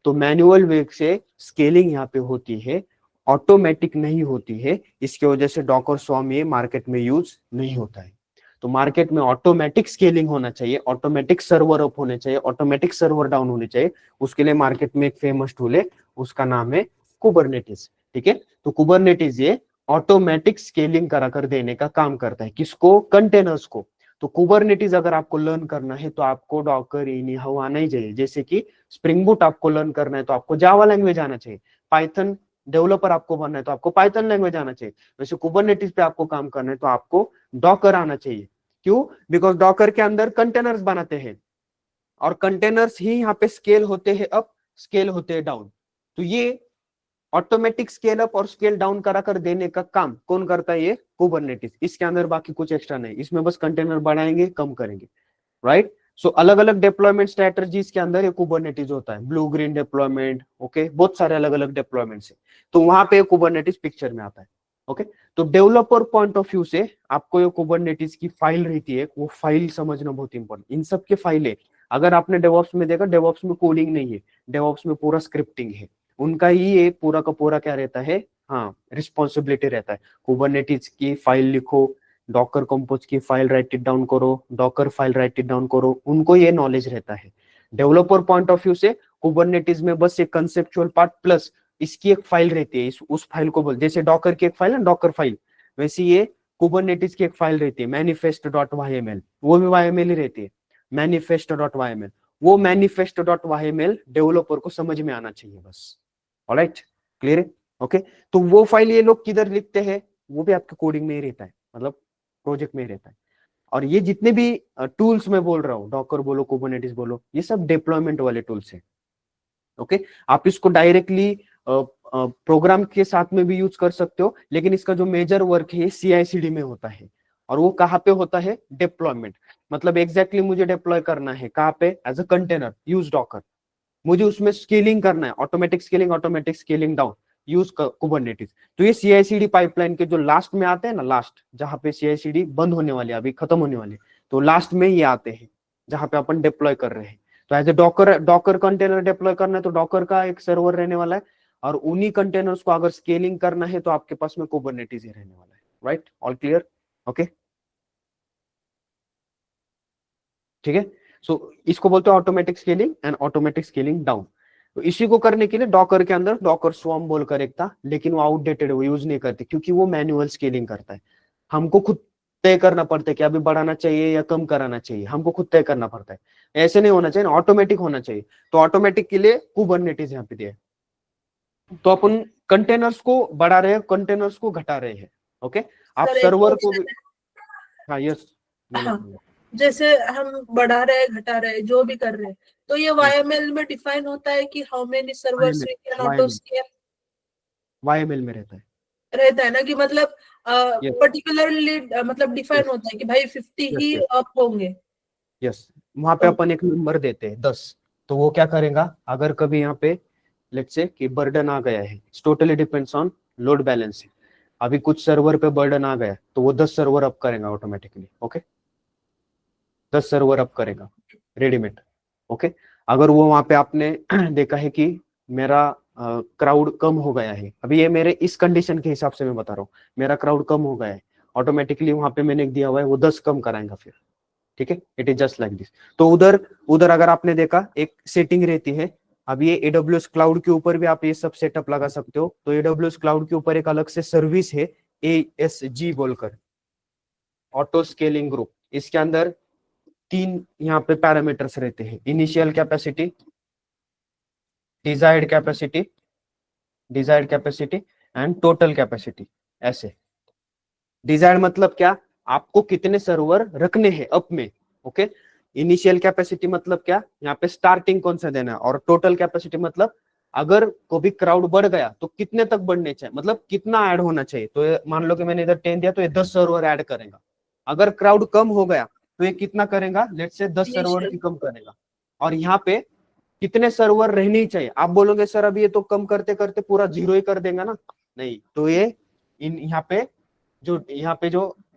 तो मैन्युअल वे से स्केलिंग यहाँ पे होती है, ऑटोमेटिक नहीं होती है। इसकी वजह से डॉकर स्वॉर्म ये मार्केट में यूज नहीं होता है। तो मार्केट में ऑटोमेटिक स्केलिंग होना चाहिए, ऑटोमेटिक सर्वर अप होने चाहिए, ऑटोमेटिक सर्वर डाउन होने चाहिए। उसके लिए मार्केट में एक फेमस टूल है, उसका नाम है कुबरनेटिस। ठीक है, तो कुबरनेटिस ये ऑटोमेटिक स्केलिंग करा कर देने का काम करता है। किसको, कंटेनर्स को। तो कुबरनेटिस अगर आपको लर्न करना है तो आपको डॉकर इनिहाउ आना ही चाहिए। जैसे कि स्प्रिंग बूट आपको लर्न करना है तो आपको जावा लैंग्वेज आना चाहिए, पाइथन डेवलपर आपको बनना है तो आपको पाइथन लैंग्वेज आना चाहिए। वैसे कुबरनेटिस पे आपको काम करना है तो आपको डॉकर आना चाहिए। क्यों, बिकॉज डॉकर के अंदर कंटेनर्स बनाते हैं और कंटेनर्स ही यहाँ पे स्केल होते हैं अप, स्केल होते हैं डाउन। तो ये ऑटोमेटिक स्केल अप और स्केल डाउन करा कर देने का काम कौन करता है, ये कुबरनेटिस। इसके अंदर बाकी कुछ एक्स्ट्रा नहीं, इसमें बस कंटेनर बढ़ाएंगे कम करेंगे, राइट। सो अलग अलग डिप्लॉयमेंट स्ट्रेटजीज के अंदर ये कुबरनेटिस होता है, ब्लू ग्रीन डिप्लॉयमेंट, ओके, बहुत सारे अलग अलग डिप्लॉयमेंट्स है। तो वहां पे कुबरनेटिस पिक्चर में आता है। ओके, तो डेवलपर पॉइंट ऑफ व्यू से आपको ये कुबरनेटिस की फाइल रहती है, वो फाइल समझना बहुत इंपॉर्टेंट। इन सब के फाइल है। अगर आपने डेवऑप्स में देखा, डेवऑप्स में कोडिंग नहीं है, डेवऑप्स में पूरा स्क्रिप्टिंग है। उनका ही ये पूरा का पूरा क्या रहता है, हाँ, रिस्पॉन्सिबिलिटी रहता है। कुबरनेटिस की फाइल लिखो, डॉकर कंपोज की फाइल राइट इट डाउन करो, Docker file write it down करो, उनको ये नॉलेज रहता है। डेवलपर पॉइंट ऑफ व्यू से कुबरनेटिस में बस एक कंसेप्चुअल पार्ट प्लस इसकी एक फाइल रहती है। उस फाइल को बोल, जैसे डॉकर की एक फाइल है डॉकर फाइल, वैसे ये कुबरनेटिस की एक फाइल रहती है manifest.yml, वो भी YML ही रहती है, manifest.yml। वो manifest.yml डेवलपर को समझ में आना चाहिए बस। ऑलराइट, क्लियर है, ओके। तो वो फाइल ये लोग किधर लिखते हैं, वो भी आपके कोडिंग में ही रहता है, मतलब प्रोजेक्ट में ही रहता है। और ये जितने भी टूल्स मैं बोल रहा हूँ, डॉकर बोलो, कुबरनेटिस बोलो, ये सब डिप्लॉयमेंट वाले टूल्स हैं। ओके, आप इसको डायरेक्टली प्रोग्राम के साथ में भी यूज कर सकते हो, लेकिन इसका जो मेजर वर्क है CI/CD में होता है। और वो कहाँ पे होता है, डिप्लॉयमेंट। मतलब एग्जैक्टली मुझे डिप्लॉय करना है कहाँ पे, as a container, use Docker. मुझे उसमें स्केलिंग करना है, automatic scaling down, use Kubernetes. तो ये CI/CD पाइपलाइन के जो लास्ट में आते हैं ना, लास्ट जहां पे CI/CD बंद होने वाले, अभी खत्म होने वाले, तो लास्ट में ये आते हैं जहां पे अपन डिप्लॉय कर रहे हैं। तो as a Docker container deploy करना है तो डॉकर का एक सर्वर रहने वाला है, और उन्हीं कंटेनर्स को अगर स्केलिंग करना है तो आपके पास में कुबरनेटिस ही रहने वाला है। राइट, ऑल क्लियर, ओके, ठीक है। सो इसको बोलते हैं automatic scaling and automatic scaling down. तो इसी को करने के लिए डॉकर के अंदर डॉकर स्वॉर्म बोलकर एक था, लेकिन वो आउटडेटेड, वो यूज नहीं करते क्योंकि वो मैन्युअल स्केलिंग करता है। हमको खुद तय करना पड़ता है कि अभी बढ़ाना चाहिए या कम कराना चाहिए, हमको खुद तय करना पड़ता है। ऐसे नहीं होना चाहिए, ऑटोमेटिक होना चाहिए। तो ऑटोमेटिक के लिए कुबरनेटिस यहाँ पे दिया है। तो अपन कंटेनर्स को बढ़ा रहे हैं, कंटेनर्स को घटा रहे हैं। ओके, आप सर एक सर्वर को भी, क्वेश्चन है। हाँ यस, हाँ, जैसे हम बढ़ा रहे घटा रहे जो भी कर रहे हैं, तो ये YML में डिफाइन होता है कि how many servers we can auto scale, YML में रहता है। रहता है ना, कि मतलब यस पर्टिकुलरली मतलब डिफाइन यस होता है कि भाई 50 यस ही यस अप होंगे। यस, वहां पे अपन एक नंबर देते हैं 10। तो वो क्या करेगा, अगर कभी यहाँ पे लेट्स से कि बर्डन आ गया है, totally depends on load balancing. अभी कुछ सर्वर पे बर्डन आ गया तो वो 10 सर्वर अप करेगा ऑटोमेटिकली। ओके, 10 सर्वर अप करेगा रेडीमेड। ओके, अगर वो वहां पे आपने देखा है कि मेरा क्राउड कम हो गया है, अभी ये मेरे इस कंडीशन के हिसाब से मैं बता रहा हूँ, मेरा क्राउड कम हो गया है, ऑटोमेटिकली वहां पे मैंने दिया हुआ है वो 10 कम कराएगा फिर। ठीक है, it is just like this. तो उधर उधर अगर आपने देखा एक सेटिंग रहती है, अब ये AWS क्लाउड के ऊपर भी आप ये सब सेटअप लगा सकते हो। तो AWS क्लाउड के ऊपर एक अलग से सर्विस है ASG बोलकर, ऑटो स्केलिंग ग्रुप। इसके अंदर 3 यहाँ पे पैरामीटर्स रहते हैं, initial capacity, desired capacity and total capacity. ऐसे डिजायर्ड मतलब क्या, आपको कितने सर्वर रखने हैं अप में, ओके। इनिशियल कैपेसिटी मतलब क्या, यहाँ पे स्टार्टिंग कौन सा देना है, और टोटल कैपेसिटी मतलब अगर कोई क्राउड बढ़ गया तो कितने तक बढ़ने चाहिए, मतलब कितना ऐड होना चाहिए। तो मान लो कि मैंने इधर 10 दिया तो ये 10 सर्वर ऐड करेगा। अगर क्राउड कम हो गया तो ये कितना करेगा, लेट्स से 10 सर्वर की कम करेगा। और यहाँ पे कितने सर्वर रहने ही चाहिए। आप बोलोगे सर अभी ये तो कम करते करते पूरा 0 ही कर देगा ना, नहीं। तो ये यहाँ पे जो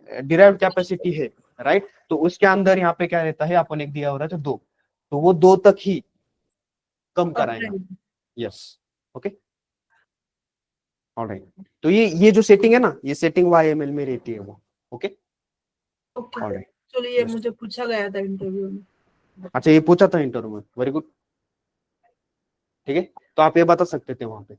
डिराइव्ड कैपेसिटी है, राइट, तो उसके अंदर यहाँ पे क्या रहता है, अपन एक दिया हो रहा है 2, तो वो 2 तक ही कम कराएगा। Yes, okay, alright. तो ये जो सेटिंग है ना, ये सेटिंग YML में रहती है वो, ओके, ऑलराइट। चलिए, मुझे पूछा गया था इंटरव्यू में। अच्छा, ये पूछा था इंटरव्यू में, वेरी गुड, ठीक है। तो आप ये बता सकते थे वहां पे,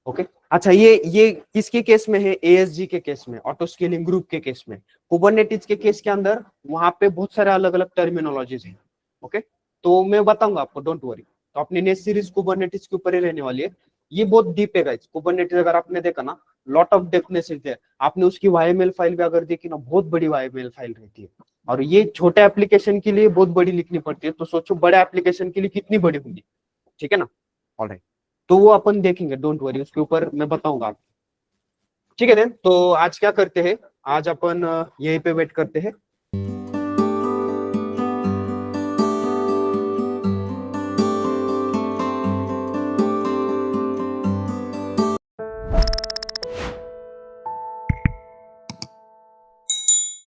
ओके। अच्छा, ये किसके केस में है, ASG के केस में, ऑटो स्केलिंग ग्रुप के केस में। कुबरनेटिस के केस के अंदर वहां पे बहुत सारे अलग अलग टर्मिनोलॉजीज हैं, ओके। तो मैं बताऊंगा आपको, डोंट वरी। तो अपनी नेक्स्ट सीरीज कुबरनेटिस के ऊपर ही रहने वाली है। ये बहुत डीप है गाइस, कुबरनेटिस अगर आपने देखा ना, लॉट ऑफ डेप्थनेस है। आपने उसकी YML फाइल भी अगर देखी ना, बहुत बड़ी YML फाइल रहती है। और ये छोटे एप्लीकेशन के लिए बहुत बड़ी लिखनी पड़ती है, तो सोचो बड़े एप्लीकेशन के लिए कितनी बड़ी होगी, ठीक है ना, ऑलराइट। तो वो अपन देखेंगे, डोंट वरी, उसके ऊपर मैं बताऊंगा आपको, ठीक है। देन तो आज क्या करते हैं, आज अपन यहीं पे वेट करते हैं।